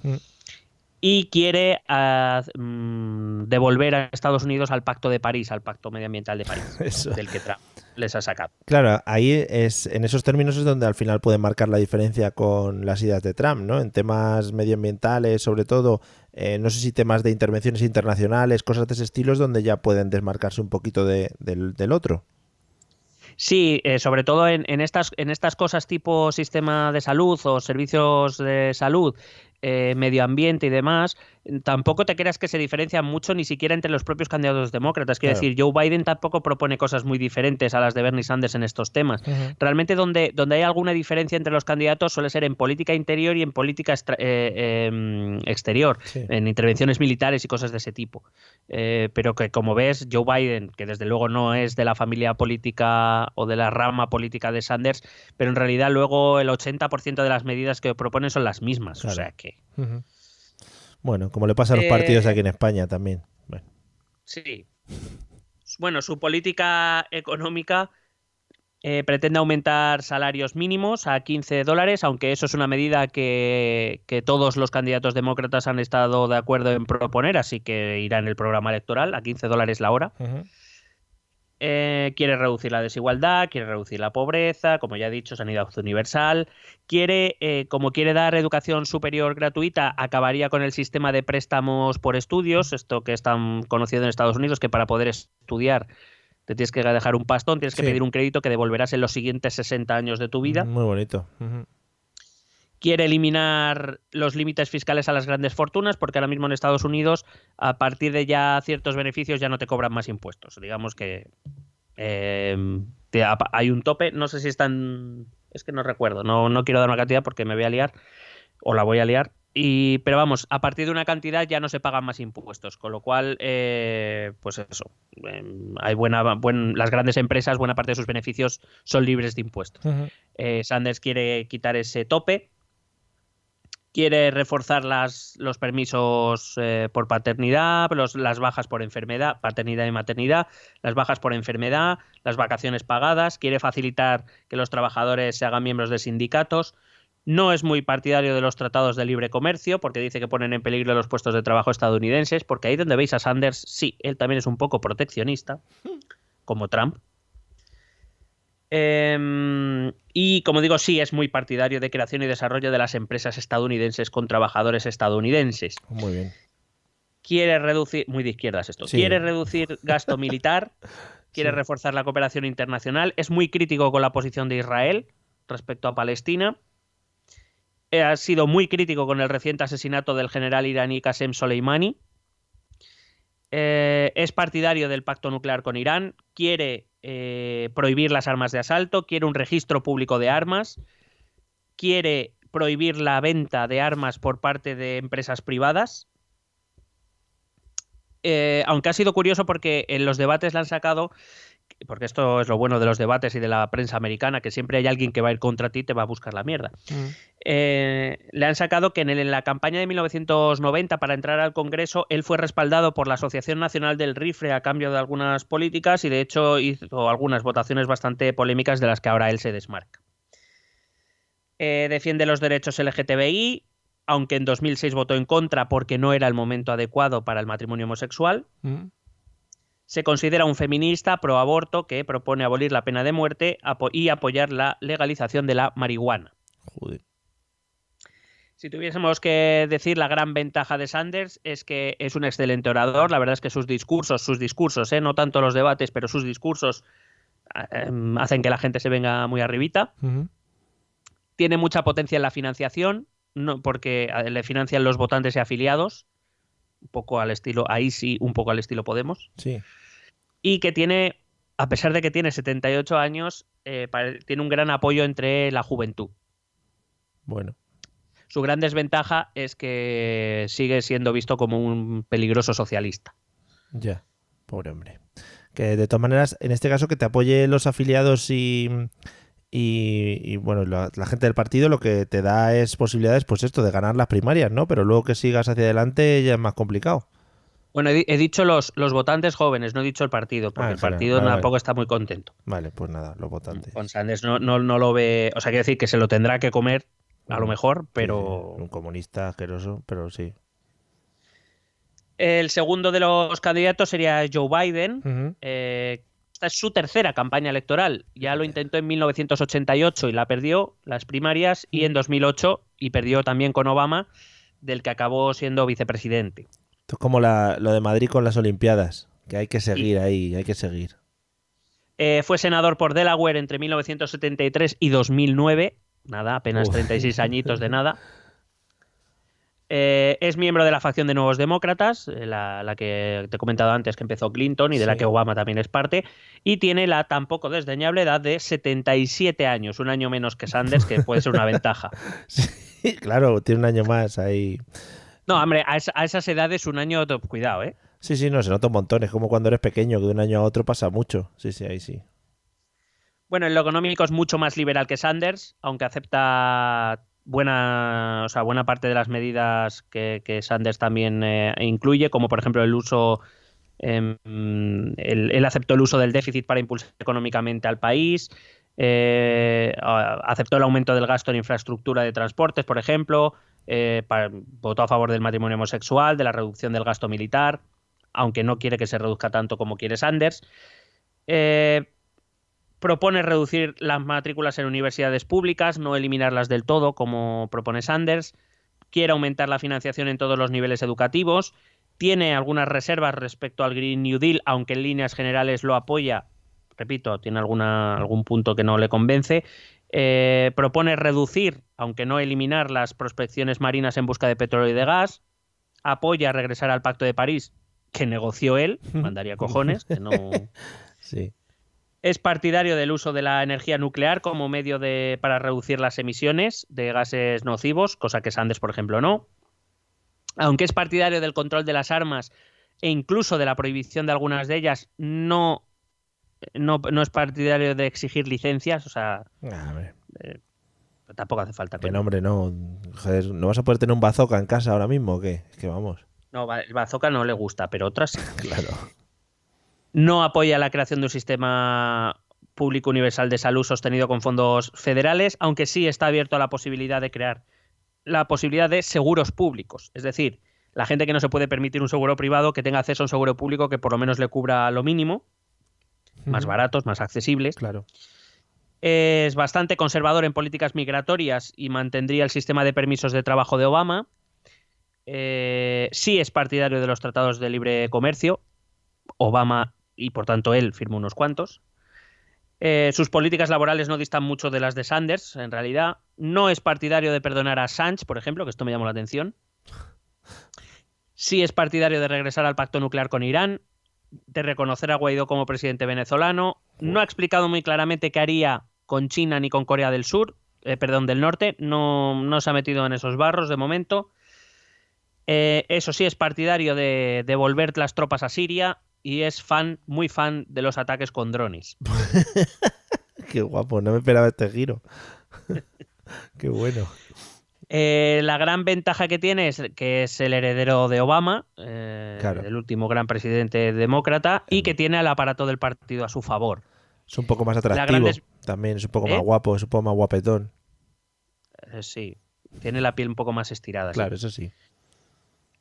Y quiere devolver a Estados Unidos al Pacto de París, al Pacto Medioambiental de París, Eso. Del que Trump les ha sacado. Claro, ahí en esos términos es donde al final puede marcar la diferencia con las ideas de Trump, ¿no? En temas medioambientales, sobre todo, no sé si temas de intervenciones internacionales, cosas de ese estilo, es donde ya pueden desmarcarse un poquito del otro. Sí, sobre todo en estas cosas tipo sistema de salud o servicios de salud, medio ambiente y demás, tampoco te creas que se diferencian mucho ni siquiera entre los propios candidatos demócratas. Quiero decir, Joe Biden tampoco propone cosas muy diferentes a las de Bernie Sanders en estos temas. Realmente donde hay alguna diferencia entre los candidatos suele ser en política interior y en política exterior, en intervenciones militares y cosas de ese tipo. Pero que, como ves, Joe Biden, que desde luego no es de la familia política o de la rama política de Sanders, pero en realidad luego el 80% de las medidas que proponen son las mismas. Claro. O sea que... Bueno, como le pasa a los partidos aquí en España también. Bueno. Sí. Bueno, su política económica pretende aumentar salarios mínimos a $15, aunque eso es una medida que todos los candidatos demócratas han estado de acuerdo en proponer, así que irá en el programa electoral a $15 la hora. Quiere reducir la desigualdad, quiere reducir la pobreza, como ya he dicho, sanidad universal. Como quiere dar educación superior gratuita, acabaría con el sistema de préstamos por estudios, esto que es tan conocido en Estados Unidos, que para poder estudiar te tienes que dejar un pastón, tienes que pedir un crédito que devolverás en los siguientes 60 años de tu vida. Muy bonito. Quiere eliminar los límites fiscales a las grandes fortunas, porque ahora mismo en Estados Unidos, a partir de ya ciertos beneficios, ya no te cobran más impuestos. Digamos que hay un tope, no sé si están... Es que no recuerdo, no quiero dar una cantidad porque me voy a liar, o la voy a liar. Pero vamos, a partir de una cantidad ya no se pagan más impuestos, con lo cual, pues eso, hay las grandes empresas, buena parte de sus beneficios son libres de impuestos. Sanders quiere quitar ese tope. Quiere reforzar los permisos por paternidad, las bajas por enfermedad, paternidad y maternidad, las bajas por enfermedad, las vacaciones pagadas. Quiere facilitar que los trabajadores se hagan miembros de sindicatos. No es muy partidario de los tratados de libre comercio porque dice que ponen en peligro los puestos de trabajo estadounidenses, porque ahí donde veis a Sanders, sí, él también es un poco proteccionista, como Trump. Y como digo, sí, es muy partidario de creación y desarrollo de las empresas estadounidenses con trabajadores estadounidenses. Muy bien. Quiere reducir, muy de izquierdas esto, quiere reducir gasto militar, quiere reforzar la cooperación internacional, es muy crítico con la posición de Israel respecto a Palestina, ha sido muy crítico con el reciente asesinato del general iraní Qasem Soleimani, Es partidario del pacto nuclear con Irán, quiere prohibir las armas de asalto, quiere un registro público de armas, quiere prohibir la venta de armas por parte de empresas privadas. Aunque ha sido curioso porque en los debates le han sacado, porque esto es lo bueno de los debates y de la prensa americana, que siempre hay alguien que va a ir contra ti y te va a buscar la mierda. Le han sacado que en la campaña de 1990 para entrar al Congreso él fue respaldado por la Asociación Nacional del Rifle a cambio de algunas políticas y de hecho hizo algunas votaciones bastante polémicas de las que ahora él se desmarca. Defiende los derechos LGTBI, aunque en 2006 votó en contra porque no era el momento adecuado para el matrimonio homosexual. Se considera un feminista pro aborto que propone abolir la pena de muerte y apoyar la legalización de la marihuana. Joder. Si tuviésemos que decir la gran ventaja de Sanders es que es un excelente orador. La verdad es que sus discursos, no tanto los debates, pero sus discursos hacen que la gente se venga muy arribita. Tiene mucha potencia en la financiación, no, porque le financian los votantes y afiliados, un poco al estilo, ahí sí, un poco al estilo Podemos. Sí. Y que tiene, a pesar de que tiene 78 años, tiene un gran apoyo entre la juventud. Bueno. Su gran desventaja es que sigue siendo visto como un peligroso socialista. Ya, pobre hombre. Que de todas maneras, en este caso, que te apoye los afiliados y bueno, la gente del partido lo que te da es posibilidades, pues esto, de ganar las primarias, ¿no? Pero luego que sigas hacia adelante ya es más complicado. Bueno, he dicho los votantes jóvenes, no he dicho el partido, porque el partido tampoco está muy contento. Vale, pues nada, los votantes. Con Sanders no lo ve, o sea, quiero decir que se lo tendrá que comer, a lo mejor, pero... Sí, un comunista asqueroso, pero sí. El segundo de los candidatos sería Joe Biden. Esta es su tercera campaña electoral. Ya lo intentó en 1988 y la perdió, las primarias, y en 2008 y perdió también con Obama, del que acabó siendo vicepresidente. Esto es como lo de Madrid con las Olimpiadas, que hay que seguir ahí, hay que seguir. Fue senador por Delaware entre 1973 y 2009. Nada, apenas 36 añitos de nada. Es miembro de la facción de Nuevos Demócratas, la que te he comentado antes que empezó Clinton y de la que Obama también es parte, y tiene la tampoco desdeñable edad de 77 años, un año menos que Sanders, que puede ser una ventaja. Sí, claro, tiene un año más ahí. No, hombre, a esas edades un año, cuidado, ¿eh? Sí, no, se nota un montón, es como cuando eres pequeño, que de un año a otro pasa mucho. Sí, ahí sí. Bueno, en lo económico es mucho más liberal que Sanders, aunque acepta buena parte de las medidas que Sanders también incluye, como por ejemplo el uso, él aceptó el uso del déficit para impulsar económicamente al país, aceptó el aumento del gasto en infraestructura de transportes, por ejemplo, votó a favor del matrimonio homosexual, de la reducción del gasto militar, aunque no quiere que se reduzca tanto como quiere Sanders. Propone reducir las matrículas en universidades públicas, no eliminarlas del todo, como propone Sanders. Quiere aumentar la financiación en todos los niveles educativos. Tiene algunas reservas respecto al Green New Deal, aunque en líneas generales lo apoya. Repito, tiene algún punto que no le convence. Propone reducir, aunque no eliminar, las prospecciones marinas en busca de petróleo y de gas. Apoya regresar al Pacto de París, que negoció él. Mandaría cojones, que no... Sí. Es partidario del uso de la energía nuclear como medio para reducir las emisiones de gases nocivos, cosa que Sanders, por ejemplo, no. Aunque es partidario del control de las armas e incluso de la prohibición de algunas de ellas, no es partidario de exigir licencias, o sea... tampoco hace falta. Que no, hombre, no. Joder, ¿no vas a poder tener un bazooka en casa ahora mismo o qué? Es que vamos. No, el bazooka no le gusta, pero otras sí. Claro. No apoya la creación de un sistema público universal de salud sostenido con fondos federales, aunque sí está abierto a la posibilidad de crear la posibilidad de seguros públicos. Es decir, la gente que no se puede permitir un seguro privado, que tenga acceso a un seguro público que por lo menos le cubra lo mínimo, más baratos, más accesibles. Claro. Es bastante conservador en políticas migratorias y mantendría el sistema de permisos de trabajo de Obama. Sí es partidario de los tratados de libre comercio. Obama y por tanto él firmó unos cuantos. Sus políticas laborales no distan mucho de las de Sanders, en realidad. No es partidario de perdonar a Assange, por ejemplo, que esto me llamó la atención. Sí es partidario de regresar al pacto nuclear con Irán, de reconocer a Guaidó como presidente venezolano. No ha explicado muy claramente qué haría con China ni con Corea del del Norte. No se ha metido en esos barros de momento. Eso sí, es partidario de devolver las tropas a Siria y es muy fan de los ataques con drones. Qué guapo, no me esperaba este giro. Qué bueno. La gran ventaja que tiene es que es el heredero de Obama, Claro. el último gran presidente demócrata, y que tiene al aparato del partido a su favor. Es un poco más atractivo. También es un poco más guapo, es un poco más guapetón. Sí, tiene la piel un poco más estirada. Claro, sí. Eso sí.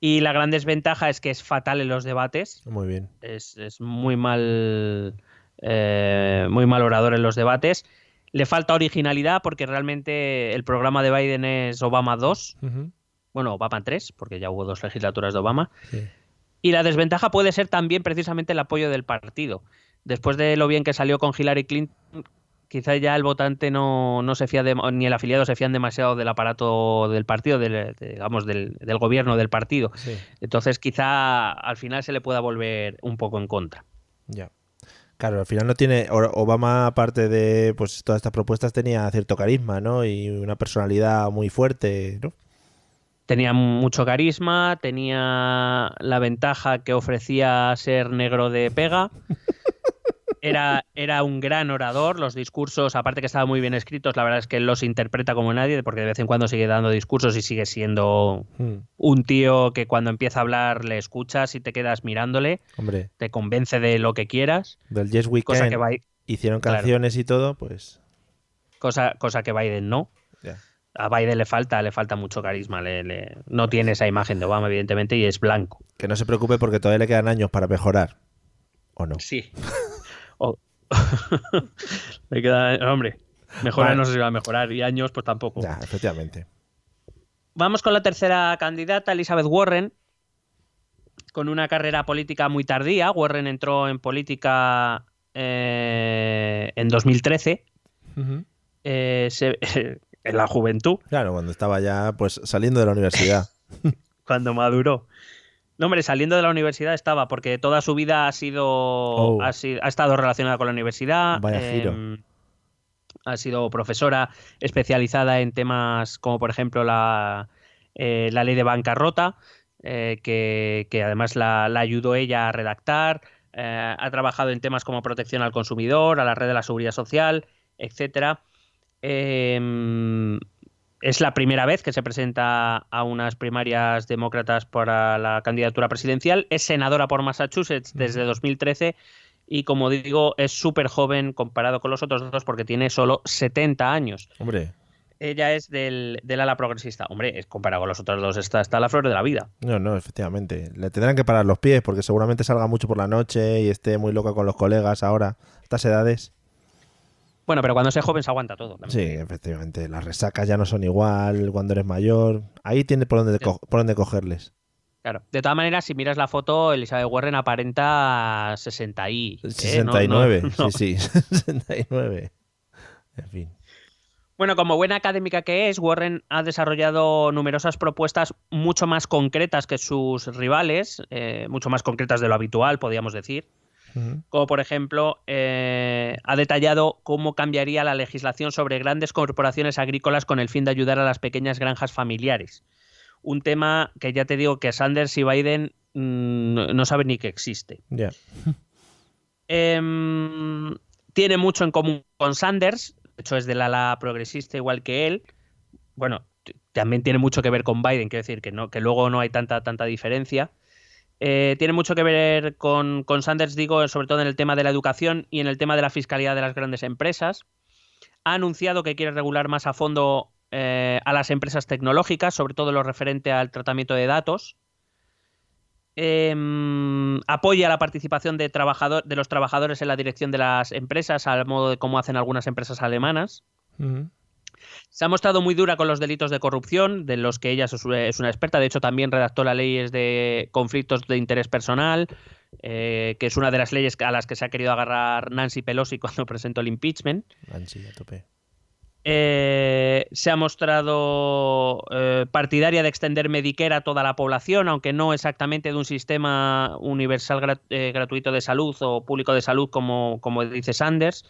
Y la gran desventaja es que es fatal en los debates. Muy bien. Es muy mal orador en los debates. Le falta originalidad porque realmente el programa de Biden es Obama 2. Bueno, Obama 3, porque ya hubo 2 legislaturas de Obama. Sí. Y la desventaja puede ser también precisamente el apoyo del partido. Después de lo bien que salió con Hillary Clinton, quizá ya el votante no se fía ni el afiliado se fían demasiado del aparato del partido, del gobierno del partido. Sí. Entonces quizá al final se le pueda volver un poco en contra. Ya. Claro, al final no tiene... Obama, aparte de pues todas estas propuestas, tenía cierto carisma, ¿no? Y una personalidad muy fuerte, ¿no? Tenía mucho carisma, tenía la ventaja que ofrecía ser negro de pega. Era un gran orador, los discursos, aparte que estaban muy bien escritos, la verdad es que él los interpreta como nadie, porque de vez en cuando sigue dando discursos y sigue siendo un tío que cuando empieza a hablar le escuchas y te quedas mirándole. Hombre. Te convence de lo que quieras. Del Yes Weekend hicieron canciones y todo, pues... Cosa que Biden no. Yeah. A Biden le falta mucho carisma, no tiene esa imagen de Obama, evidentemente, y es blanco. Que no se preocupe porque todavía le quedan años para mejorar, ¿o no? Sí. Le queda, hombre, mejorar no sé si va a mejorar, y años pues tampoco. Ya, efectivamente. Vamos con la tercera candidata, Elizabeth Warren, con una carrera política muy tardía. Warren entró en política en 2013, en la juventud. Claro, cuando estaba ya pues saliendo de la universidad. Cuando maduró. No, hombre, saliendo de la universidad estaba, porque toda su vida ha estado relacionada con la universidad. Vaya giro. Ha sido profesora especializada en temas como, por ejemplo, la ley de bancarrota, que además la ayudó ella a redactar. Ha trabajado en temas como protección al consumidor, a la red de la seguridad social, etcétera. Es la primera vez que se presenta a unas primarias demócratas para la candidatura presidencial. Es senadora por Massachusetts desde 2013 y, como digo, es súper joven comparado con los otros dos porque tiene solo 70 años. Hombre. Ella es del ala progresista. Hombre, comparado con los otros dos, está a la flor de la vida. No, efectivamente. Le tendrán que parar los pies porque seguramente salga mucho por la noche y esté muy loca con los colegas ahora. Estas edades... Bueno, pero cuando seas joven se aguanta todo. Sí, efectivamente. Las resacas ya no son igual cuando eres mayor. Ahí tienes por dónde cogerles. Claro. De todas maneras, si miras la foto, Elizabeth Warren aparenta 69. No. Sí. 69. En fin. Bueno, como buena académica que es, Warren ha desarrollado numerosas propuestas mucho más concretas que sus rivales, mucho más concretas de lo habitual, podríamos decir. Como por ejemplo, ha detallado cómo cambiaría la legislación sobre grandes corporaciones agrícolas con el fin de ayudar a las pequeñas granjas familiares. Un tema que ya te digo que Sanders y Biden no saben ni que existe. Yeah. Tiene mucho en común con Sanders, de hecho es del ala progresista igual que él. Bueno, también tiene mucho que ver con Biden, quiero decir que luego no hay tanta diferencia. Tiene mucho que ver con Sanders, digo, sobre todo en el tema de la educación y en el tema de la fiscalidad de las grandes empresas. Ha anunciado que quiere regular más a fondo a las empresas tecnológicas, sobre todo lo referente al tratamiento de datos. Apoya la participación de los trabajadores en la dirección de las empresas, al modo de cómo hacen algunas empresas alemanas. Se ha mostrado muy dura con los delitos de corrupción, de los que ella es una experta. De hecho, también redactó las leyes de conflictos de interés personal, que es una de las leyes a las que se ha querido agarrar Nancy Pelosi cuando presentó el impeachment. Nancy, a tope. Se ha mostrado partidaria de extender Medicare a toda la población, aunque no exactamente de un sistema universal gratuito de salud o público de salud como dice Sanders.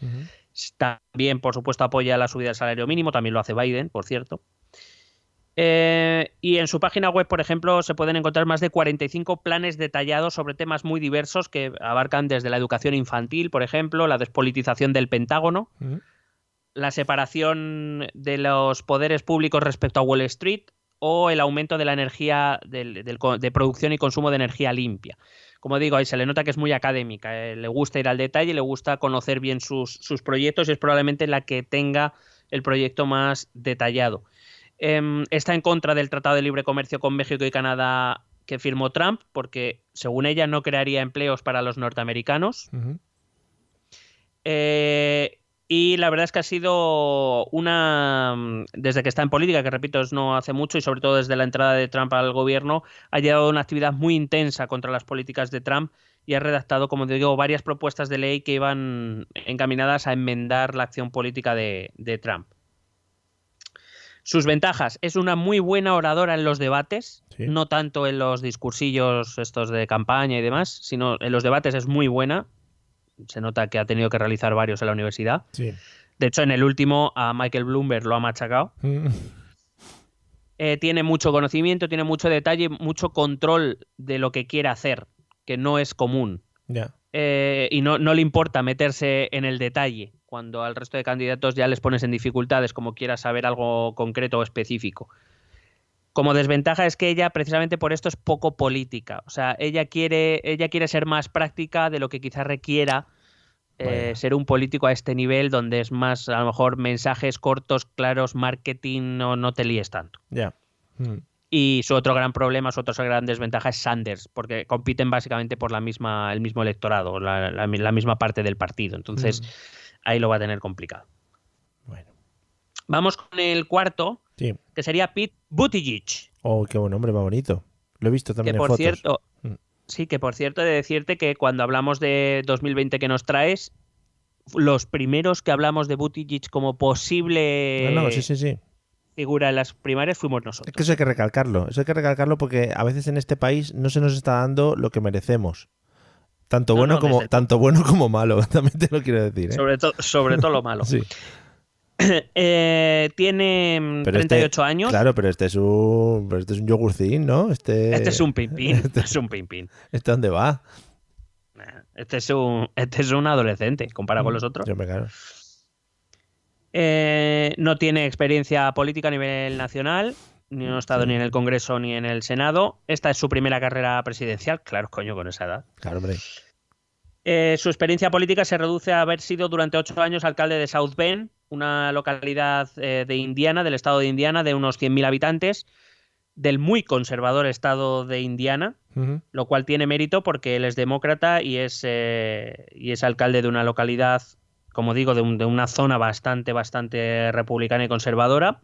También, por supuesto, apoya la subida del salario mínimo, también lo hace Biden, por cierto. Y en su página web, por ejemplo, se pueden encontrar más de 45 planes detallados sobre temas muy diversos que abarcan desde la educación infantil, por ejemplo, la despolitización del Pentágono, la separación de los poderes públicos respecto a Wall Street o el aumento de la energía de producción y consumo de energía limpia. Como digo, ahí se le nota que es muy académica, le gusta ir al detalle, le gusta conocer bien sus proyectos y es probablemente la que tenga el proyecto más detallado. Está en contra del Tratado de Libre Comercio con México y Canadá que firmó Trump, porque según ella no crearía empleos para los norteamericanos. Y la verdad es que ha sido desde que está en política, que repito, no hace mucho, y sobre todo desde la entrada de Trump al gobierno, ha llevado una actividad muy intensa contra las políticas de Trump y ha redactado, como digo, varias propuestas de ley que iban encaminadas a enmendar la acción política de Trump. Sus ventajas: es una muy buena oradora en los debates, no tanto en los discursillos estos de campaña y demás, sino en los debates es muy buena. Se nota que ha tenido que realizar varios en la universidad. Sí. De hecho, en el último a Michael Bloomberg lo ha machacado. Tiene mucho conocimiento, tiene mucho detalle, mucho control de lo que quiere hacer, que no es común. Y no le importa meterse en el detalle, cuando al resto de candidatos ya les pones en dificultades, como quieras saber algo concreto o específico. Como desventaja es que ella, precisamente por esto, es poco política. O sea, ella quiere ser más práctica de lo que quizás requiera ser un político a este nivel, donde es más, a lo mejor, mensajes cortos, claros, marketing, no te líes tanto. Y su otro gran problema, su otra gran desventaja es Sanders, porque compiten básicamente por el mismo electorado, la misma parte del partido. Entonces, ahí lo va a tener complicado. Bueno. Vamos con el cuarto, que sería Pete Buttigieg. Oh, qué buen nombre, más bonito. Lo he visto también en fotos. Cierto, sí, que por cierto, he de decirte que cuando hablamos de 2020 que nos traes, los primeros que hablamos de Buttigieg como posible figura en las primarias fuimos nosotros. Es que eso hay que recalcarlo porque a veces en este país no se nos está dando lo que merecemos. Tanto bueno como malo, también te lo quiero decir. Sobre todo lo malo. Sí. Tiene 38 años. Claro, pero este es un yogurcín, ¿no? Este es un pimpín. Es un pimpín. ¿Este dónde va? Este es un adolescente comparado con los otros. Yo me claro. No tiene experiencia política a nivel nacional, no ha estado ni en el Congreso ni en el Senado. Esta es su primera carrera presidencial, claro, coño, con esa edad. Claro, hombre. Su experiencia política se reduce a haber sido durante 8 años alcalde de South Bend, una localidad de Indiana, del estado de Indiana, de unos 100.000 habitantes, del muy conservador estado de Indiana, lo cual tiene mérito porque él es demócrata y es alcalde de una localidad, como digo, de una zona bastante republicana y conservadora.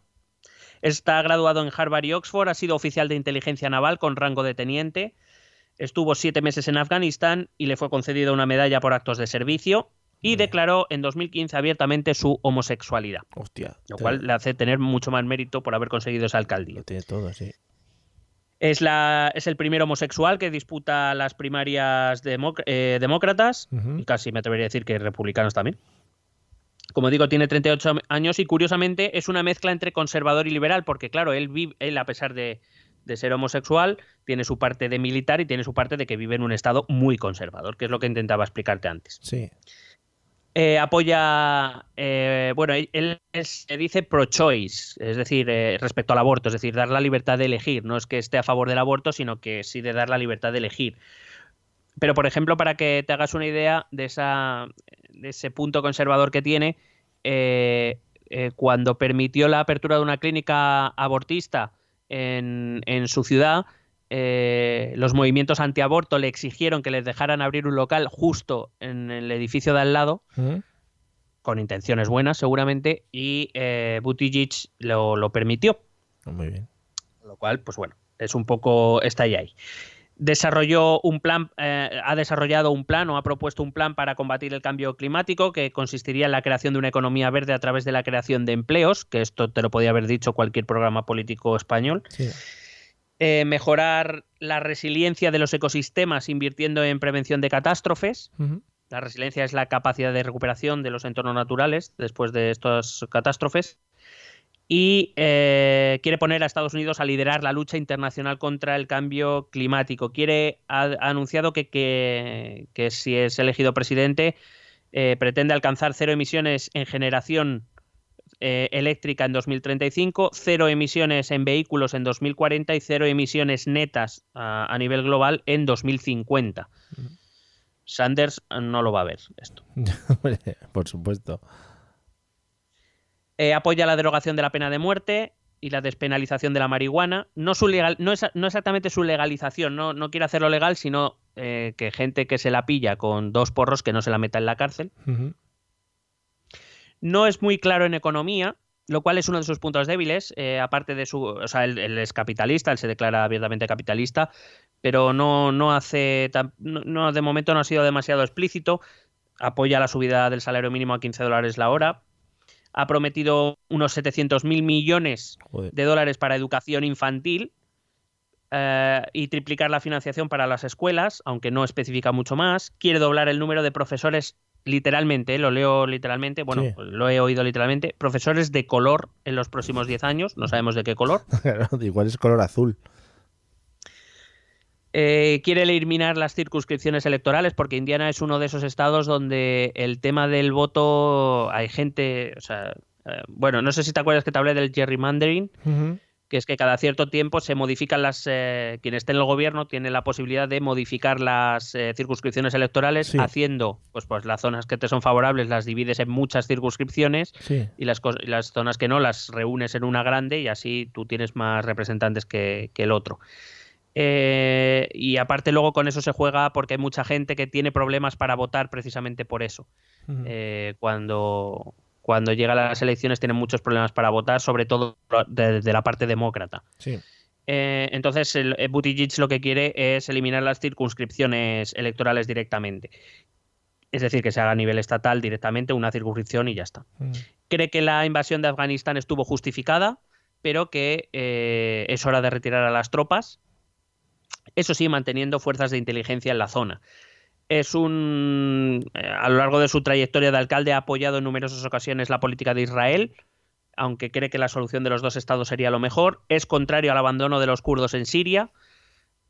Está graduado en Harvard y Oxford, ha sido oficial de inteligencia naval con rango de teniente, estuvo 7 meses en Afganistán y le fue concedida una medalla por actos de servicio y declaró en 2015 abiertamente su homosexualidad. Hostia. Lo cual le hace tener mucho más mérito por haber conseguido esa alcaldía. Lo tiene todo, sí. Es el primer homosexual que disputa las primarias demócratas, y casi me atrevería a decir que republicanos también. Como digo, tiene 38 años y curiosamente es una mezcla entre conservador y liberal, porque claro, él a pesar de ser homosexual, tiene su parte de militar y tiene su parte de que vive en un estado muy conservador, que es lo que intentaba explicarte antes. Sí. Apoya, él se dice pro-choice, es decir, respecto al aborto, es decir, dar la libertad de elegir. No es que esté a favor del aborto, sino que sí de dar la libertad de elegir. Pero, por ejemplo, para que te hagas una idea de ese punto conservador que tiene, cuando permitió la apertura de una clínica abortista en su ciudad, los movimientos antiaborto le exigieron que les dejaran abrir un local justo en el edificio de al lado, con intenciones buenas seguramente, y Buttigieg lo permitió. Muy bien. Lo cual, pues bueno, es un poco está ahí. desarrolló un plan, ha desarrollado un plan o ha propuesto un plan para combatir el cambio climático que consistiría en la creación de una economía verde a través de la creación de empleos, que esto te lo podía haber dicho cualquier programa político español. Sí. Mejorar la resiliencia de los ecosistemas invirtiendo en prevención de catástrofes. Uh-huh. La resiliencia es la capacidad de recuperación de los entornos naturales después de estas catástrofes. Y quiere poner a Estados Unidos a liderar la lucha internacional contra el cambio climático. Ha anunciado que si es elegido presidente, pretende alcanzar 0 emisiones en generación eléctrica en 2035, 0 emisiones en vehículos en 2040 y 0 emisiones netas a nivel global en 2050. Sanders no lo va a ver esto. Por supuesto. Apoya la derogación de la pena de muerte y la despenalización de la marihuana. No exactamente su legalización, no quiere hacerlo legal, sino que gente que se la pilla con 2 porros que no se la meta en la cárcel. Uh-huh. No es muy claro en economía, lo cual es uno de sus puntos débiles, aparte de él es capitalista, él se declara abiertamente capitalista, pero de momento no ha sido demasiado explícito. Apoya la subida del salario mínimo a $15 la hora. Ha prometido unos 700.000 millones de dólares para educación infantil y triplicar la financiación para las escuelas, aunque no especifica mucho más. Quiere doblar el número de profesores, literalmente, lo leo literalmente, bueno, sí. Lo he oído literalmente, profesores de color en los próximos 10 años, no sabemos de qué color. Igual es color azul. Quiere eliminar las circunscripciones electorales porque Indiana es uno de esos estados donde el tema del voto hay gente, bueno, no sé si te acuerdas que te hablé del gerrymandering, uh-huh. Que es que cada cierto tiempo se modifican quien esté en el gobierno tiene la posibilidad de modificar las circunscripciones electorales, sí. Haciendo pues las zonas que te son favorables las divides en muchas circunscripciones, sí. Y las zonas que no las reúnes en una grande y así tú tienes más representantes que el otro. Y aparte luego con eso se juega porque hay mucha gente que tiene problemas para votar precisamente por eso. Uh-huh. Cuando llega a las elecciones tienen muchos problemas para votar, sobre todo de la parte demócrata. Sí. Entonces Buttigieg lo que quiere es eliminar las circunscripciones electorales directamente. Es decir, que se haga a nivel estatal directamente una circunscripción y ya está. Uh-huh. Cree que la invasión de Afganistán estuvo justificada, pero que es hora de retirar a las tropas. Eso sí, manteniendo fuerzas de inteligencia en la zona. A lo largo de su trayectoria de alcalde ha apoyado en numerosas ocasiones la política de Israel, aunque cree que la solución de los 2 estados sería lo mejor. Es contrario al abandono de los kurdos en Siria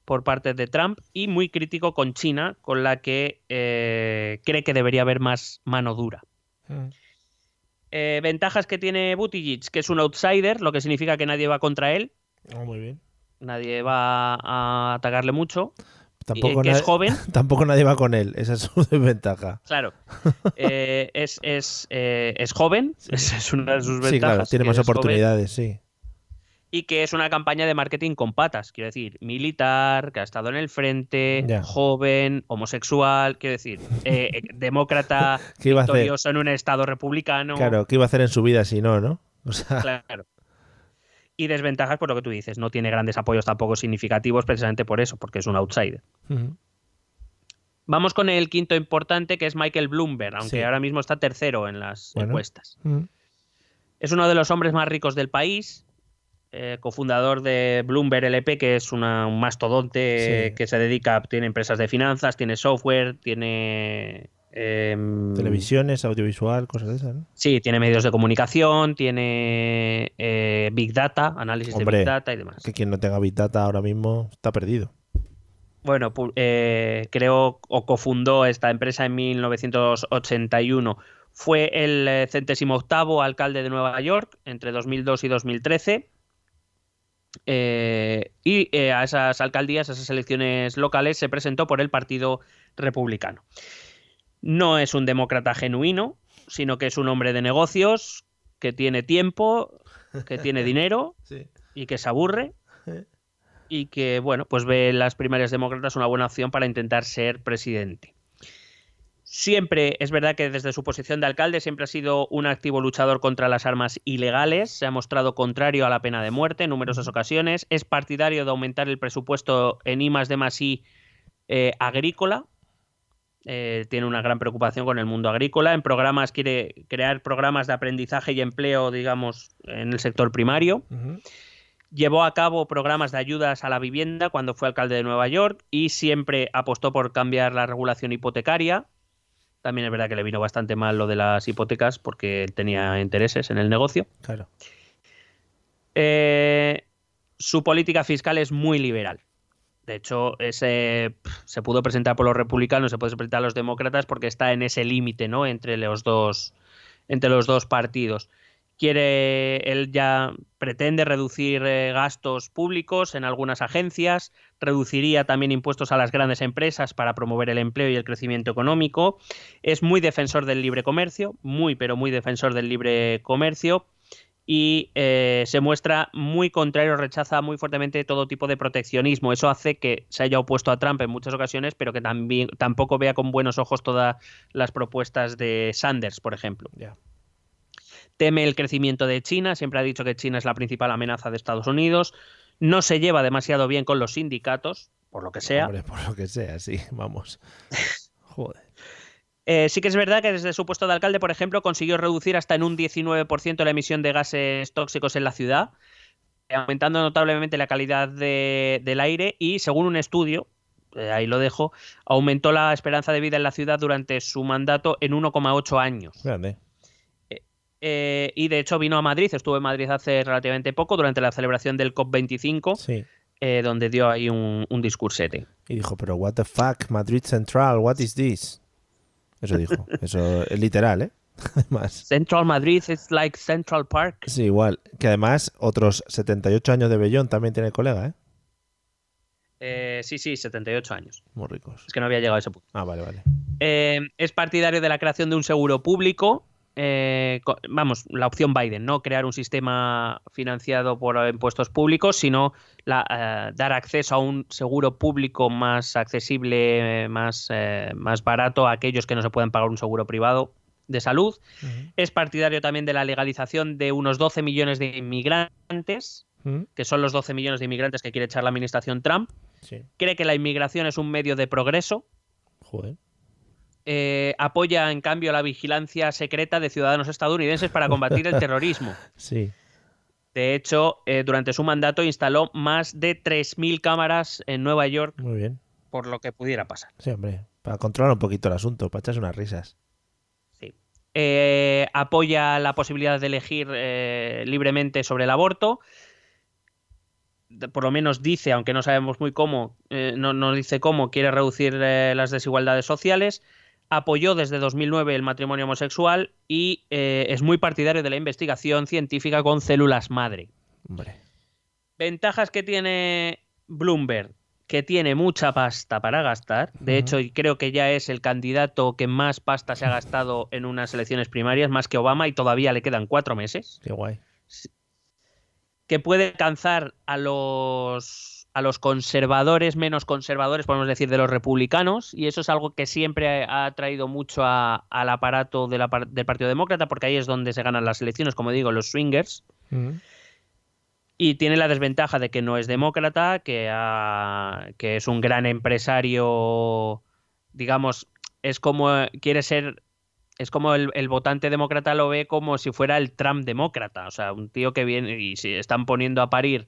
por parte de Trump y muy crítico con China, con la que cree que debería haber más mano dura. Ventajas que tiene Buttigieg, que es un outsider, lo que significa que nadie va contra él. Oh, muy bien. Nadie va a atacarle mucho. Tampoco que es joven. Tampoco nadie va con él, esa es su desventaja. Claro. Es joven, sí. Es una de sus ventajas. Sí, claro, tiene más oportunidades, joven, sí. Y que es una campaña de marketing con patas, quiero decir, militar, que ha estado en el frente, ya. Joven, homosexual, quiero decir, demócrata, victorioso en un estado republicano. Claro, ¿qué iba a hacer en su vida si no? O sea... Claro. Y desventajas por lo que tú dices, no tiene grandes apoyos tampoco significativos precisamente por eso, porque es un outsider. Uh-huh. Vamos con el quinto importante, que es Michael Bloomberg, aunque sí. Ahora mismo está tercero en las encuestas. Uh-huh. Es uno de los hombres más ricos del país, cofundador de Bloomberg LP, que es un mastodonte sí. Que se dedica, tiene empresas de finanzas, tiene software, tiene... televisiones, audiovisual, cosas de esas, ¿no? Sí, tiene medios de comunicación, tiene Big Data, análisis de Big Data y demás. Que quien no tenga Big Data ahora mismo está perdido. Bueno, creo o cofundó esta empresa en 1981. Fue el 38º alcalde de Nueva York entre 2002 y 2013. A esas alcaldías, a esas elecciones locales, se presentó por el Partido Republicano. No es un demócrata genuino, sino que es un hombre de negocios, que tiene tiempo, que tiene dinero sí. Y que se aburre y que, bueno, pues ve en las primarias demócratas una buena opción para intentar ser presidente. Siempre, es verdad que desde su posición de alcalde siempre ha sido un activo luchador contra las armas ilegales, se ha mostrado contrario a la pena de muerte en numerosas ocasiones, es partidario de aumentar el presupuesto en I+D+I agrícola, tiene una gran preocupación con el mundo agrícola, en programas quiere crear programas de aprendizaje y empleo, digamos, en el sector primario. Llevó a cabo programas de ayudas a la vivienda cuando fue alcalde de Nueva York y siempre apostó por cambiar la regulación hipotecaria. También es verdad que le vino bastante mal lo de las hipotecas porque tenía intereses en el negocio. Claro. Su política fiscal es muy liberal. De hecho, se pudo presentar por los republicanos, se puede presentar a los demócratas porque está en ese límite, ¿no? entre los dos partidos. Él ya pretende reducir gastos públicos en algunas agencias, reduciría también impuestos a las grandes empresas para promover el empleo y el crecimiento económico. Es muy defensor del libre comercio, pero muy defensor del libre comercio. Y se muestra muy contrario, rechaza muy fuertemente todo tipo de proteccionismo. Eso hace que se haya opuesto a Trump en muchas ocasiones, pero que tampoco vea con buenos ojos todas las propuestas de Sanders, por ejemplo. Yeah. Teme el crecimiento de China, siempre ha dicho que China es la principal amenaza de Estados Unidos. No se lleva demasiado bien con los sindicatos, por lo que sea. Hombre, por lo que sea, sí, vamos. Joder. Sí que es verdad que desde su puesto de alcalde, por ejemplo, consiguió reducir hasta en un 19% la emisión de gases tóxicos en la ciudad, aumentando notablemente la calidad del aire y, según un estudio, ahí lo dejo, aumentó la esperanza de vida en la ciudad durante su mandato en 1,8 años. Grande. Y de hecho vino a Madrid, estuvo en Madrid hace relativamente poco, durante la celebración del COP25, sí. Donde dio ahí un discursete. Y dijo, pero what the fuck, Madrid Central, what is this? Eso dijo, eso es literal, ¿eh? Además, Central Madrid is like Central Park. Sí, igual, que además otros 78 años de Bellón también tiene el colega, ¿eh? Sí, 78 años. Muy ricos. Es que no había llegado a ese punto. Ah, vale. Es partidario de la creación de un seguro público. La opción Biden, no crear un sistema financiado por impuestos públicos, sino dar acceso a un seguro público más accesible, más barato a aquellos que no se pueden pagar un seguro privado de salud. Es partidario también de la legalización de unos 12 millones de inmigrantes, que son los 12 millones de inmigrantes que quiere echar la administración Trump. Sí. Cree que la inmigración es un medio de progreso. Joder. Apoya, en cambio, la vigilancia secreta de ciudadanos estadounidenses para combatir el terrorismo. Sí. De hecho, durante su mandato instaló más de 3.000 cámaras en Nueva York. Muy bien. Por lo que pudiera pasar. Sí, hombre, para controlar un poquito el asunto, para echarse unas risas. Sí. Apoya la posibilidad de elegir libremente sobre el aborto. Por lo menos dice, aunque no sabemos muy cómo, no dice cómo, quiere reducir las desigualdades sociales. Apoyó desde 2009 el matrimonio homosexual y es muy partidario de la investigación científica con células madre. Hombre. Ventajas que tiene Bloomberg, que tiene mucha pasta para gastar. De hecho, creo que ya es el candidato que más pasta se ha gastado en unas elecciones primarias, más que Obama, y todavía le quedan 4 meses. Qué guay. Que puede alcanzar a los conservadores, menos conservadores, podemos decir, de los republicanos, y eso es algo que siempre ha atraído mucho al aparato del Partido Demócrata, porque ahí es donde se ganan las elecciones, como digo, los swingers. Y tiene la desventaja de que no es demócrata, que es un gran empresario, digamos, es como el votante demócrata lo ve como si fuera el Trump demócrata, o sea, un tío que viene y si están poniendo a parir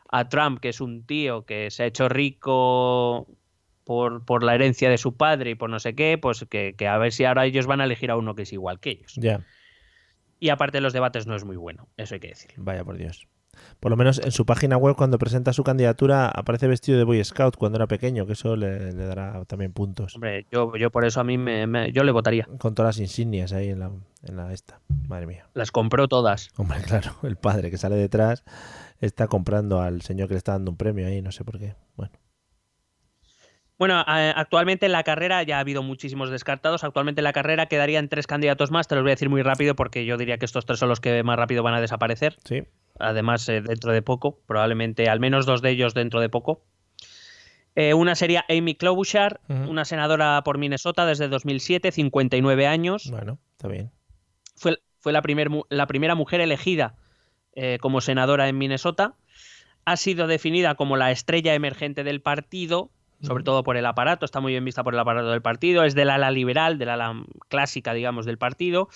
a Trump, que es un tío que se ha hecho rico por la herencia de su padre y por no sé qué, pues que a ver si ahora ellos van a elegir a uno que es igual que ellos. Ya. Y aparte los debates no es muy bueno, eso hay que decirlo. Vaya por Dios. Por lo menos en su página web, cuando presenta su candidatura, aparece vestido de Boy Scout cuando era pequeño, que eso le dará también puntos. Hombre, yo por eso a mí yo le votaría. Con todas las insignias ahí en la esta. Madre mía. Las compró todas. Hombre, claro, el padre que sale detrás está comprando al señor que le está dando un premio ahí, no sé por qué. Bueno, actualmente en la carrera ya ha habido muchísimos descartados. Actualmente en la carrera quedarían 3 candidatos más. Te los voy a decir muy rápido porque yo diría que estos 3 son los que más rápido van a desaparecer. Sí. Además, dentro de poco, probablemente al menos 2 de ellos dentro de poco. Una sería Amy Klobuchar, una senadora por Minnesota desde 2007, 59 años. Bueno, está bien. Fue la primera mujer elegida como senadora en Minnesota. Ha sido definida como la estrella emergente del partido, sobre todo por el aparato, está muy bien vista por el aparato del partido, es del ala liberal, del ala clásica, digamos, del partido,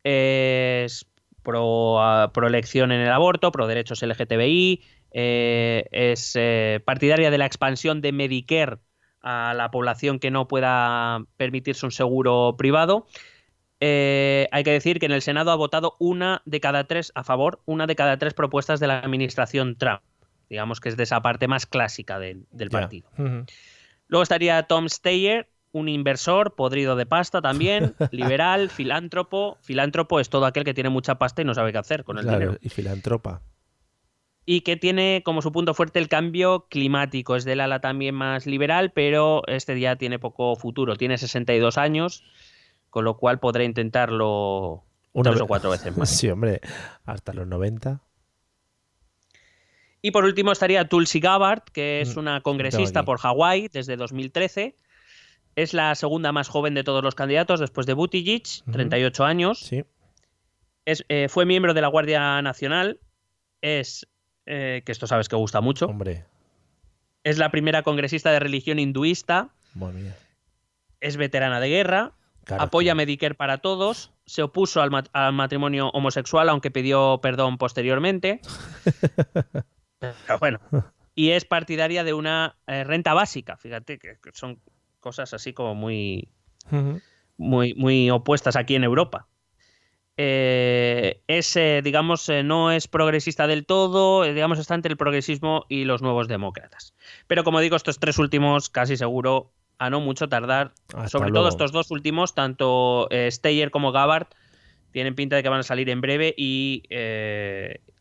es pro elección en el aborto, pro derechos LGTBI, es partidaria de la expansión de Medicare a la población que no pueda permitirse un seguro privado. Hay que decir que en el Senado ha votado una de cada tres propuestas de la administración Trump. Digamos que es de esa parte más clásica del partido. Luego estaría Tom Steyer, un inversor podrido de pasta también, liberal, filántropo. Filántropo es todo aquel que tiene mucha pasta y no sabe qué hacer con el dinero. Y filántropa. Y que tiene como su punto fuerte el cambio climático. Es del ala también más liberal, pero este ya tiene poco futuro. Tiene 62 años, con lo cual podrá intentarlo 3 o 4 veces más. Sí, hombre, hasta los 90. Y por último estaría Tulsi Gabbard, que es una congresista por Hawái desde 2013. Es la segunda más joven de todos los candidatos después de Buttigieg, 38 años. Sí. Fue miembro de la Guardia Nacional. Que esto sabes que gusta mucho. Hombre. Es la primera congresista de religión hinduista. Madre mía. Es veterana de guerra. Claro, apoya Medicare para todos. Se opuso al matrimonio homosexual, aunque pidió perdón posteriormente. Pero bueno. Y es partidaria de una renta básica. Fíjate que son cosas así como muy opuestas aquí en Europa. Digamos, no es progresista del todo, digamos, está entre el progresismo y los nuevos demócratas. Pero como digo, estos tres últimos, casi seguro, a no mucho tardar, sobre todo estos dos últimos, tanto Steyer como Gabbard, tienen pinta de que van a salir en breve, y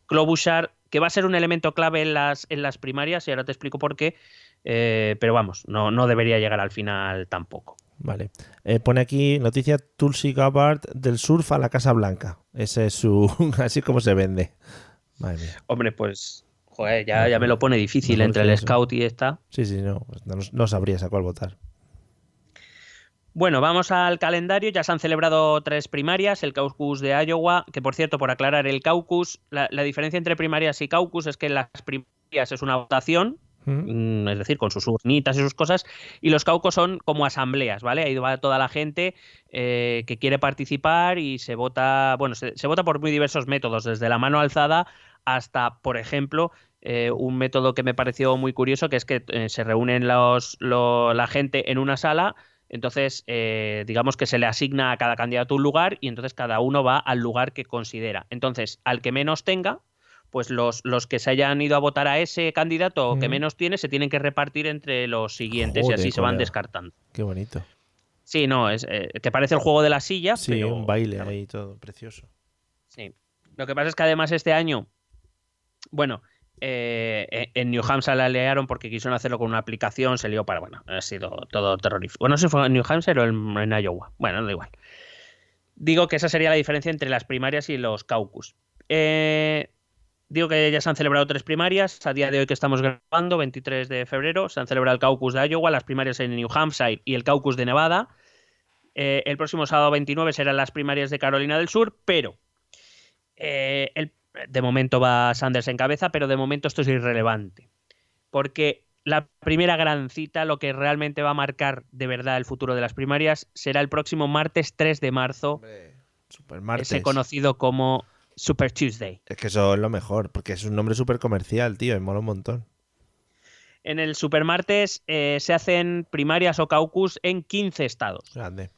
Klobuchar, que va a ser un elemento clave en las primarias, y ahora te explico por qué, pero vamos, no debería llegar al final tampoco. Vale. Pone aquí noticia: Tulsi Gabbard del surf a la Casa Blanca. Ese es así como se vende. Madre mía. Hombre, pues joder, ya me lo pone difícil entre el Scout y esta. Sí, no sabrías a cuál votar. Bueno, vamos al calendario. Ya se han celebrado 3 primarias. El caucus de Iowa, que por cierto, por aclarar, el caucus, la diferencia entre primarias y caucus es que las primarias es una votación, es decir, con sus urnitas y sus cosas, y los caucus son como asambleas, ¿vale? Ahí va toda la gente que quiere participar y se vota, bueno, se vota por muy diversos métodos, desde la mano alzada hasta, por ejemplo, un método que me pareció muy curioso, que es que se reúnen la gente en una sala. Entonces, digamos que se le asigna a cada candidato un lugar y entonces cada uno va al lugar que considera. Entonces, al que menos tenga, pues los que se hayan ido a votar a ese candidato que menos tiene, se tienen que repartir entre los siguientes. Joder, y así se van descartando. Qué bonito. Sí, no, te parece el juego de la silla. Sí, pero un baile ahí todo, precioso. Sí. Lo que pasa es que además este año, bueno, en New Hampshire la liaron porque quisieron hacerlo con una aplicación, se lió ha sido todo terrorífico. Bueno, no sé si fue en New Hampshire o en Iowa. Bueno, da igual. Digo que esa sería la diferencia entre las primarias y los caucus. Digo que ya se han celebrado 3 primarias. A día de hoy que estamos grabando, 23 de febrero, se han celebrado el caucus de Iowa, las primarias en New Hampshire y el caucus de Nevada. El próximo sábado 29 serán las primarias de Carolina del Sur, pero de momento va Sanders en cabeza, pero de momento esto es irrelevante. Porque la primera gran cita, lo que realmente va a marcar de verdad el futuro de las primarias, será el próximo martes 3 de marzo. Hombre, Supermartes. Ese conocido como Super Tuesday. Es que eso es lo mejor, porque es un nombre súper comercial, tío, y mola un montón. En el Supermartes se hacen primarias o caucus en 15 estados. Grande.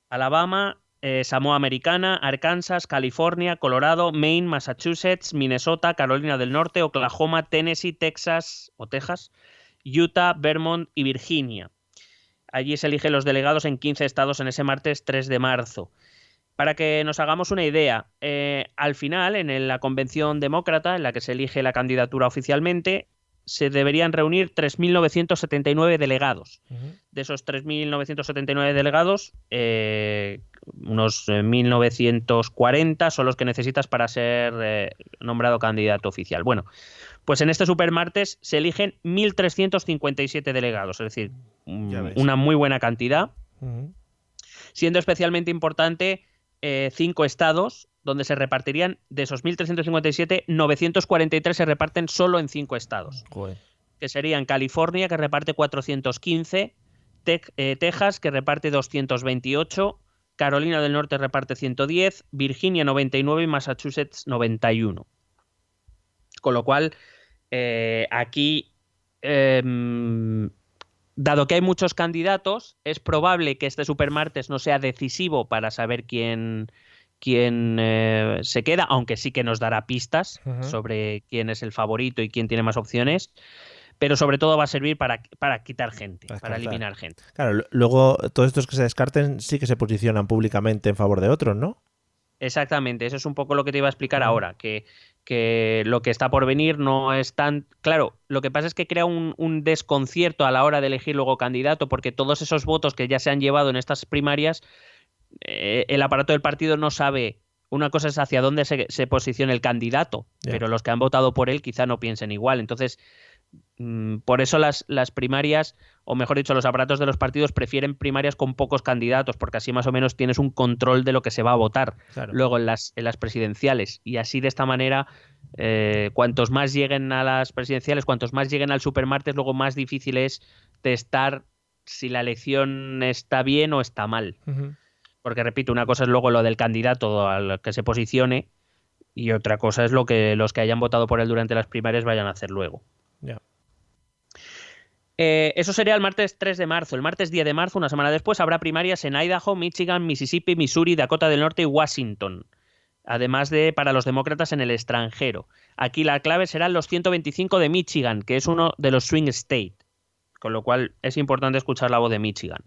Alabama, Samoa Americana, Arkansas, California, Colorado, Maine, Massachusetts, Minnesota, Carolina del Norte, Oklahoma, Tennessee, Texas o Texas, Utah, Vermont y Virginia. Allí se eligen los delegados en 15 estados en ese martes 3 de marzo. Para que nos hagamos una idea, al final, en la convención demócrata, en la que se elige la candidatura oficialmente, se deberían reunir 3.979 delegados. De esos 3.979 delegados, unos 1.940 son los que necesitas para ser nombrado candidato oficial. Bueno, Pues en este supermartes se eligen 1.357 delegados, es decir, una muy buena cantidad, siendo especialmente importante 5 estados, donde se repartirían, de esos 1.357, 943 se reparten solo en 5 estados. Joder. Que serían California, que reparte 415, Texas, que reparte 228, Carolina del Norte reparte 110, Virginia 99 y Massachusetts 91. Con lo cual, aquí, dado que hay muchos candidatos, es probable que este supermartes no sea decisivo para saber quién se queda, aunque sí que nos dará pistas sobre quién es el favorito y quién tiene más opciones, pero sobre todo va a servir para quitar gente, para eliminar gente. Claro, luego todos estos que se descarten sí que se posicionan públicamente en favor de otros, ¿no? Exactamente, eso es un poco lo que te iba a explicar ahora, que lo que está por venir no es tan... Claro, lo que pasa es que crea un desconcierto a la hora de elegir luego candidato, porque todos esos votos que ya se han llevado en estas primarias, el aparato del partido no sabe. Una cosa es hacia dónde se posiciona el candidato, pero los que han votado por él quizá no piensen igual. Entonces, por eso las primarias, o mejor dicho, los aparatos de los partidos prefieren primarias con pocos candidatos, porque así más o menos tienes un control de lo que se va a votar luego en las presidenciales. Y así, de esta manera, cuantos más lleguen a las presidenciales, cuantos más lleguen al supermartes, luego más difícil es testar si la elección está bien o está mal. Porque, repito, una cosa es luego lo del candidato al que se posicione y otra cosa es lo que los que hayan votado por él durante las primarias vayan a hacer luego. Eso sería el martes 3 de marzo. El martes 10 de marzo, una semana después, habrá primarias en Idaho, Michigan, Mississippi, Missouri, Dakota del Norte y Washington. Además de para los demócratas en el extranjero. Aquí la clave serán los 125 de Michigan, que es uno de los swing state. Con lo cual es importante escuchar la voz de Michigan.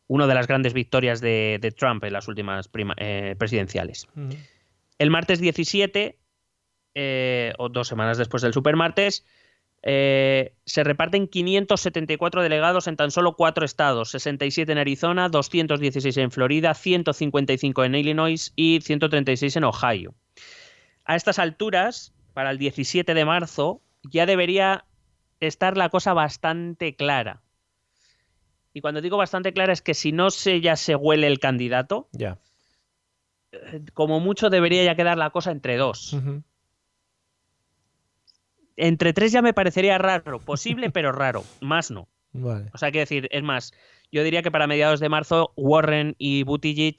Una de las grandes victorias de Trump en las últimas presidenciales. El martes 17, o 2 semanas después del supermartes, se reparten 574 delegados en tan solo 4 estados, 67 en Arizona, 216 en Florida, 155 en Illinois y 136 en Ohio. A estas alturas, para el 17 de marzo, ya debería estar la cosa bastante clara. Y cuando digo bastante clara es que si no ya se huele el candidato, como mucho debería ya quedar la cosa entre 2. Entre 3 ya me parecería raro, posible pero raro, más no. Vale. O sea, quiero decir, es más, yo diría que para mediados de marzo Warren y Buttigieg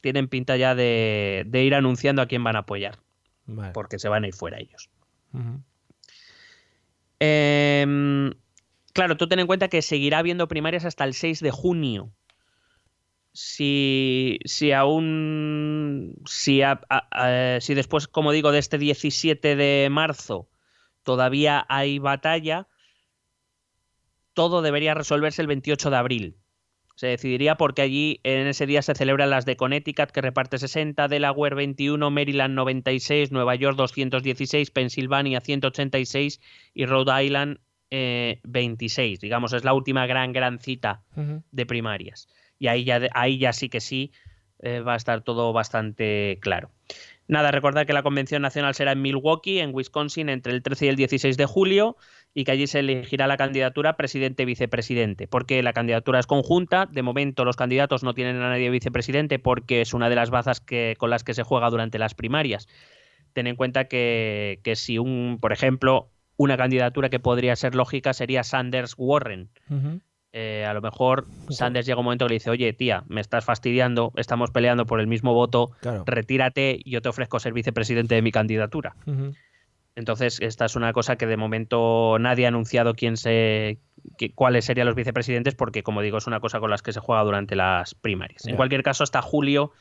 tienen pinta ya de ir anunciando a quién van a apoyar, porque se van a ir fuera ellos. Claro, tú ten en cuenta que seguirá habiendo primarias hasta el 6 de junio. Si después, como digo, de este 17 de marzo todavía hay batalla, todo debería resolverse el 28 de abril. Se decidiría porque allí en ese día se celebran las de Connecticut, que reparte 60, Delaware 21, Maryland 96, Nueva York 216, Pensilvania 186 y Rhode Island 26. Digamos, es la última gran cita de primarias. Y ahí ya sí que sí va a estar todo bastante claro. Nada, recordad que la convención nacional será en Milwaukee, en Wisconsin, entre el 13 y el 16 de julio, y que allí se elegirá la candidatura presidente-vicepresidente, porque la candidatura es conjunta. De momento los candidatos no tienen a nadie vicepresidente porque es una de las bazas con las que se juega durante las primarias. Ten en cuenta que si por ejemplo, una candidatura que podría ser lógica sería Sanders-Warren. A lo mejor Sanders llega un momento que le dice: oye, tía, me estás fastidiando, estamos peleando por el mismo voto, retírate y yo te ofrezco ser vicepresidente de mi candidatura. Entonces, esta es una cosa que de momento nadie ha anunciado cuáles serían los vicepresidentes, porque, como digo, es una cosa con las que se juega durante las primarias. En cualquier caso, hasta julio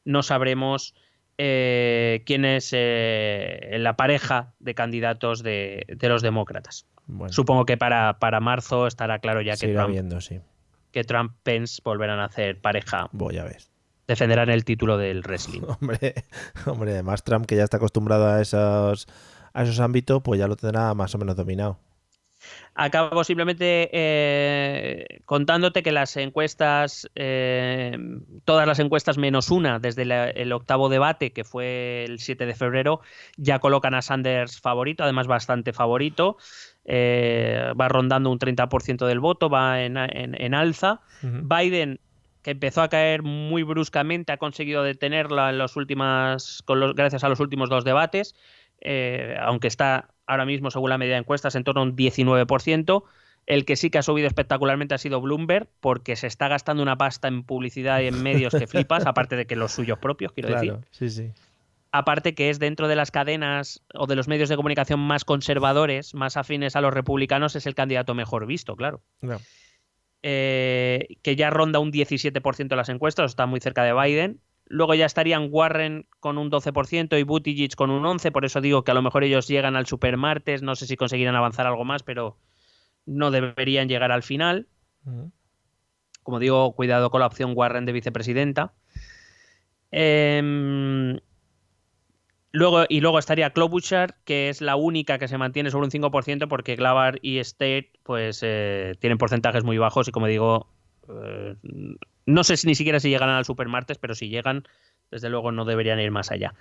no sabremos quién es la pareja de candidatos de los demócratas. Bueno. Supongo que para marzo estará claro ya que Trump-Pence volverán a hacer pareja. Ya ves. Defenderán el título del wrestling. Hombre, además Trump, que ya está acostumbrado a esos ámbitos, pues ya lo tendrá más o menos dominado. Acabo simplemente contándote que las encuestas, todas las encuestas menos una, desde el octavo debate, que fue el 7 de febrero, ya colocan a Sanders favorito, además bastante favorito. Va rondando un 30% del voto, va en alza. Biden, que empezó a caer muy bruscamente, ha conseguido detenerla en gracias a los últimos dos debates, aunque está ahora mismo, según la medida de encuestas, en torno a un 19%. El que sí que ha subido espectacularmente ha sido Bloomberg, porque se está gastando una pasta en publicidad y en medios que flipas, aparte de que los suyos propios, quiero decir. Sí. Aparte que es dentro de las cadenas o de los medios de comunicación más conservadores, más afines a los republicanos, es el candidato mejor visto, claro. No. Que ya ronda un 17% de las encuestas, está muy cerca de Biden. Luego ya estarían Warren con un 12% y Buttigieg con un 11%, por eso digo que a lo mejor ellos llegan al supermartes, no sé si conseguirán avanzar algo más, pero no deberían llegar al final. Como digo, cuidado con la opción Warren de vicepresidenta. Luego estaría Klobuchar, que es la única que se mantiene sobre un 5%, porque Glavar y State pues tienen porcentajes muy bajos y, como digo, no sé ni siquiera si llegarán al supermartes, pero si llegan, desde luego no deberían ir más allá.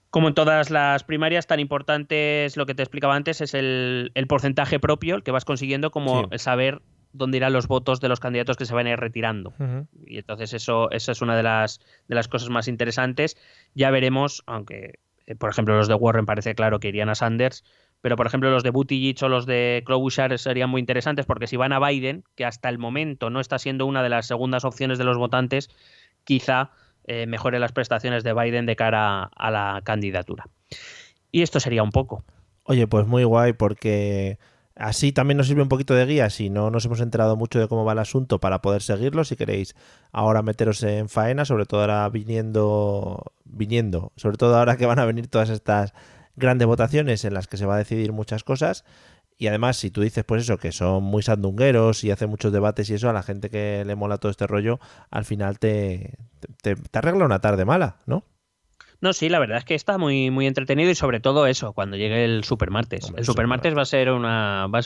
Como en todas las primarias, tan importante es lo que te explicaba antes, es el porcentaje propio, el que vas consiguiendo, como saber dónde irán los votos de los candidatos que se van a ir retirando. Y entonces eso es una de las cosas más interesantes. Ya veremos, aunque por ejemplo los de Warren parece claro que irían a Sanders, pero por ejemplo los de Buttigieg o los de Klobuchar serían muy interesantes, porque si van a Biden, que hasta el momento no está siendo una de las segundas opciones de los votantes, quizá mejore las prestaciones de Biden de cara a la candidatura. Y esto sería un poco. Oye, pues muy guay, porque así también nos sirve un poquito de guía si no nos hemos enterado mucho de cómo va el asunto, para poder seguirlo. Si queréis ahora meteros en faena, sobre todo ahora viniendo, sobre todo ahora que van a venir todas estas grandes votaciones en las que se va a decidir muchas cosas. Y además, si tú dices pues eso, que son muy sandungueros y hacen muchos debates y eso, a la gente que le mola todo este rollo, al final te arregla una tarde mala, ¿no? No, sí, la verdad es que está muy, muy entretenido, y sobre todo eso, cuando llegue el supermartes. El supermartes va a ser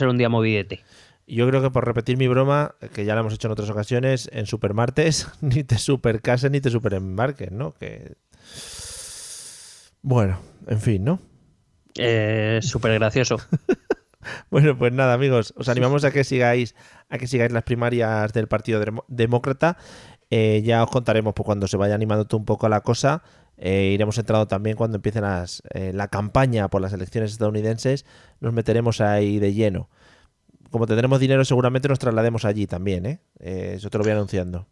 un día movidete. Yo creo que, por repetir mi broma, que ya la hemos hecho en otras ocasiones, en supermartes ni te supercases ni te superembarques, ¿no? Que bueno, en fin, ¿no? Súper gracioso. Bueno, pues nada, amigos, os animamos a que sigáis las primarias del Partido Demócrata. Ya os contaremos pues, cuando se vaya animando todo un poco la cosa. Iremos entrando también cuando empiecen la campaña por las elecciones estadounidenses. Nos meteremos ahí de lleno. Como tendremos dinero, seguramente nos traslademos allí también, ¿eh? Eso te lo voy anunciando.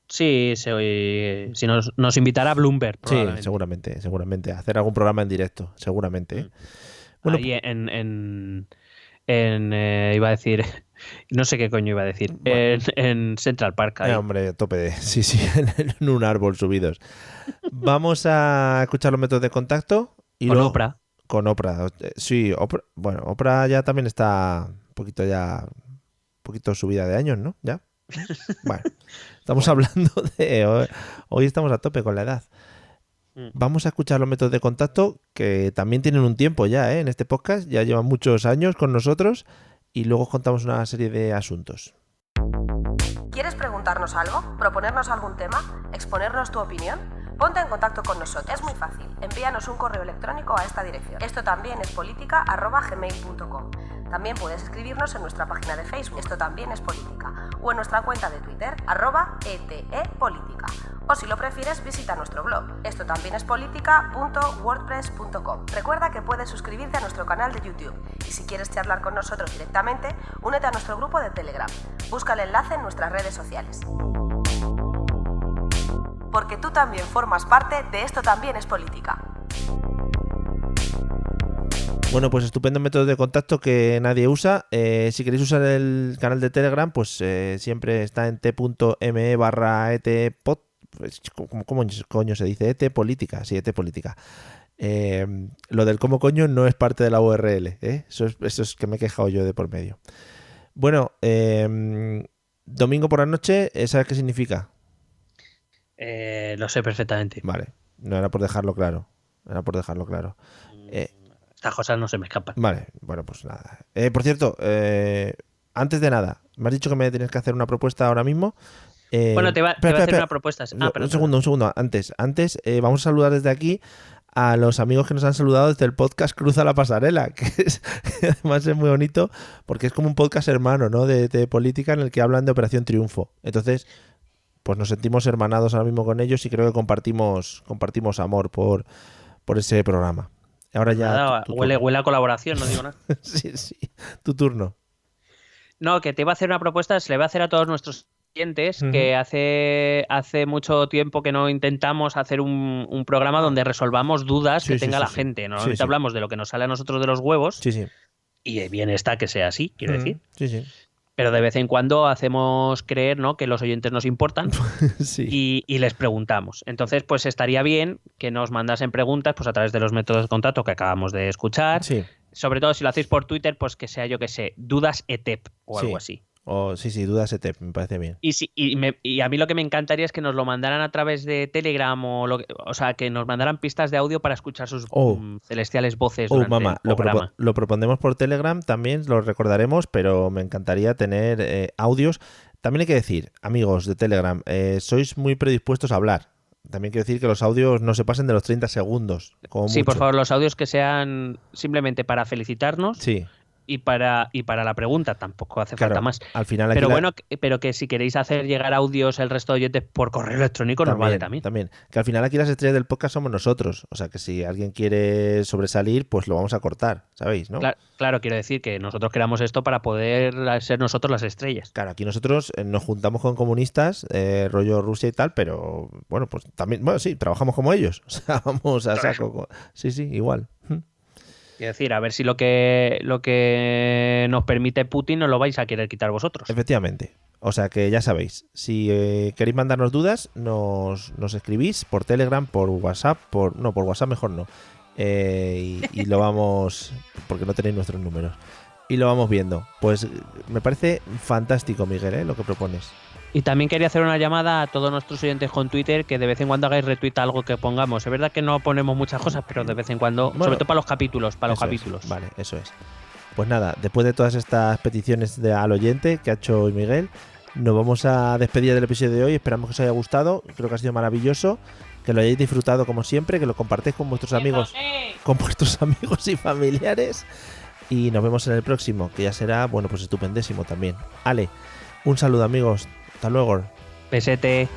Sí, si nos invitará Bloomberg, probablemente. Sí, seguramente. A hacer algún programa en directo, seguramente. ¿eh? Bueno, ahí iba a decir, no sé qué coño iba a decir, bueno, en Central Park. Hombre, a tope de, sí, en un árbol subidos. Vamos a escuchar los métodos de contacto. Y con luego, Oprah. Con Oprah, sí, Oprah, bueno, Oprah ya también está un poquito subida de años, ¿no? Ya. Bueno, estamos hablando de, hoy estamos a tope con la edad. Vamos a escuchar los métodos de contacto, que también tienen un tiempo ya, en este podcast, ya llevan muchos años con nosotros, y luego os contamos una serie de asuntos. ¿Quieres preguntarnos algo? ¿Proponernos algún tema? ¿Exponernos tu opinión? Ponte en contacto con nosotros. Es muy fácil. Envíanos un correo electrónico a esta dirección. Esto también es política@gmail.com. También puedes escribirnos en nuestra página de Facebook, Esto también es política, o en nuestra cuenta de Twitter, @etepolítica. O si lo prefieres, visita nuestro blog, estotambiénespolitica.wordpress.com. Recuerda que puedes suscribirte a nuestro canal de YouTube, y si quieres charlar con nosotros directamente, únete a nuestro grupo de Telegram. Busca el enlace en nuestras redes sociales. Porque tú también formas parte de Esto también es política. Bueno, pues estupendo método de contacto que nadie usa. Si queréis usar el canal de Telegram, pues siempre está en t.me/etpod. ¿Cómo coño se dice? Etpolítica, sí, etpolítica. Lo del cómo coño no es parte de la URL, ¿eh? Eso es que me he quejado yo de por medio. Bueno, domingo por la noche, ¿sabes qué significa? Lo sé perfectamente. Vale, no era por dejarlo claro. Estas cosas no se me escapan. Vale, bueno, pues nada. Por cierto, antes de nada, me has dicho que me tienes que hacer una propuesta ahora mismo. Bueno, te voy a hacer una propuesta. Un segundo. Antes, vamos a saludar desde aquí a los amigos que nos han saludado desde el podcast Cruza la Pasarela, que además es muy bonito porque es como un podcast hermano, ¿no? de política en el que hablan de Operación Triunfo. Entonces, pues nos sentimos hermanados ahora mismo con ellos y creo que compartimos amor por ese programa. Ahora ya nada, huele a colaboración, no digo nada. Sí, tu turno. No, que te iba a hacer una propuesta, se le va a hacer a todos nuestros oyentes, que hace mucho tiempo que no intentamos hacer un programa donde resolvamos dudas que tenga la gente. Normalmente hablamos de lo que nos sale a nosotros de los huevos. Y bien está que sea así, quiero decir. Sí. Pero de vez en cuando hacemos creer, ¿no?, que los oyentes nos importan y les preguntamos. Entonces, pues estaría bien que nos mandasen preguntas pues a través de los métodos de contacto que acabamos de escuchar. Sí. Sobre todo si lo hacéis por Twitter, pues que sea, yo que sé, dudas ETEP o algo así. Dudas ETEP, me parece bien. Y a mí lo que me encantaría es que nos lo mandaran a través de Telegram o sea, que nos mandaran pistas de audio para escuchar sus celestiales voces durante el programa. Lo propondremos por Telegram, también lo recordaremos, pero me encantaría tener audios. También hay que decir, amigos de Telegram, sois muy predispuestos a hablar. También quiero decir que los audios no se pasen de los 30 segundos. Sí, por favor, los audios que sean simplemente para felicitarnos. Sí. Y para la pregunta tampoco hace falta más. Al final pero que si queréis hacer llegar audios el resto de oyentes por correo electrónico nos vale también. También. Que al final aquí las estrellas del podcast somos nosotros. O sea que si alguien quiere sobresalir, pues lo vamos a cortar, ¿sabéis? ¿No? Claro, quiero decir que nosotros creamos esto para poder ser nosotros las estrellas. Claro, aquí nosotros nos juntamos con comunistas, rollo Rusia y tal, pero bueno, pues también, sí, trabajamos como ellos. O sea, vamos a saco. Sí, igual. Quiero decir, a ver si lo que nos permite Putin no lo vais a querer quitar vosotros. Efectivamente. O sea que ya sabéis, si queréis mandarnos dudas, nos escribís por Telegram, por WhatsApp, por WhatsApp mejor no. Y lo vamos, porque no tenéis nuestros números. Y lo vamos viendo. Pues me parece fantástico, Miguel, lo que propones. Y también quería hacer una llamada a todos nuestros oyentes con Twitter, que de vez en cuando hagáis retweet a algo que pongamos. Es verdad que no ponemos muchas cosas, pero de vez en cuando, sobre todo para los capítulos. Vale, eso es. Pues nada, después de todas estas peticiones al oyente que ha hecho hoy Miguel, nos vamos a despedir del episodio de hoy. Esperamos que os haya gustado. Creo que ha sido maravilloso. Que lo hayáis disfrutado como siempre, que lo compartáis con vuestros amigos, y familiares. Y nos vemos en el próximo, que ya será, bueno, pues estupendísimo también. Ale, un saludo, amigos. Hasta luego. Pesete.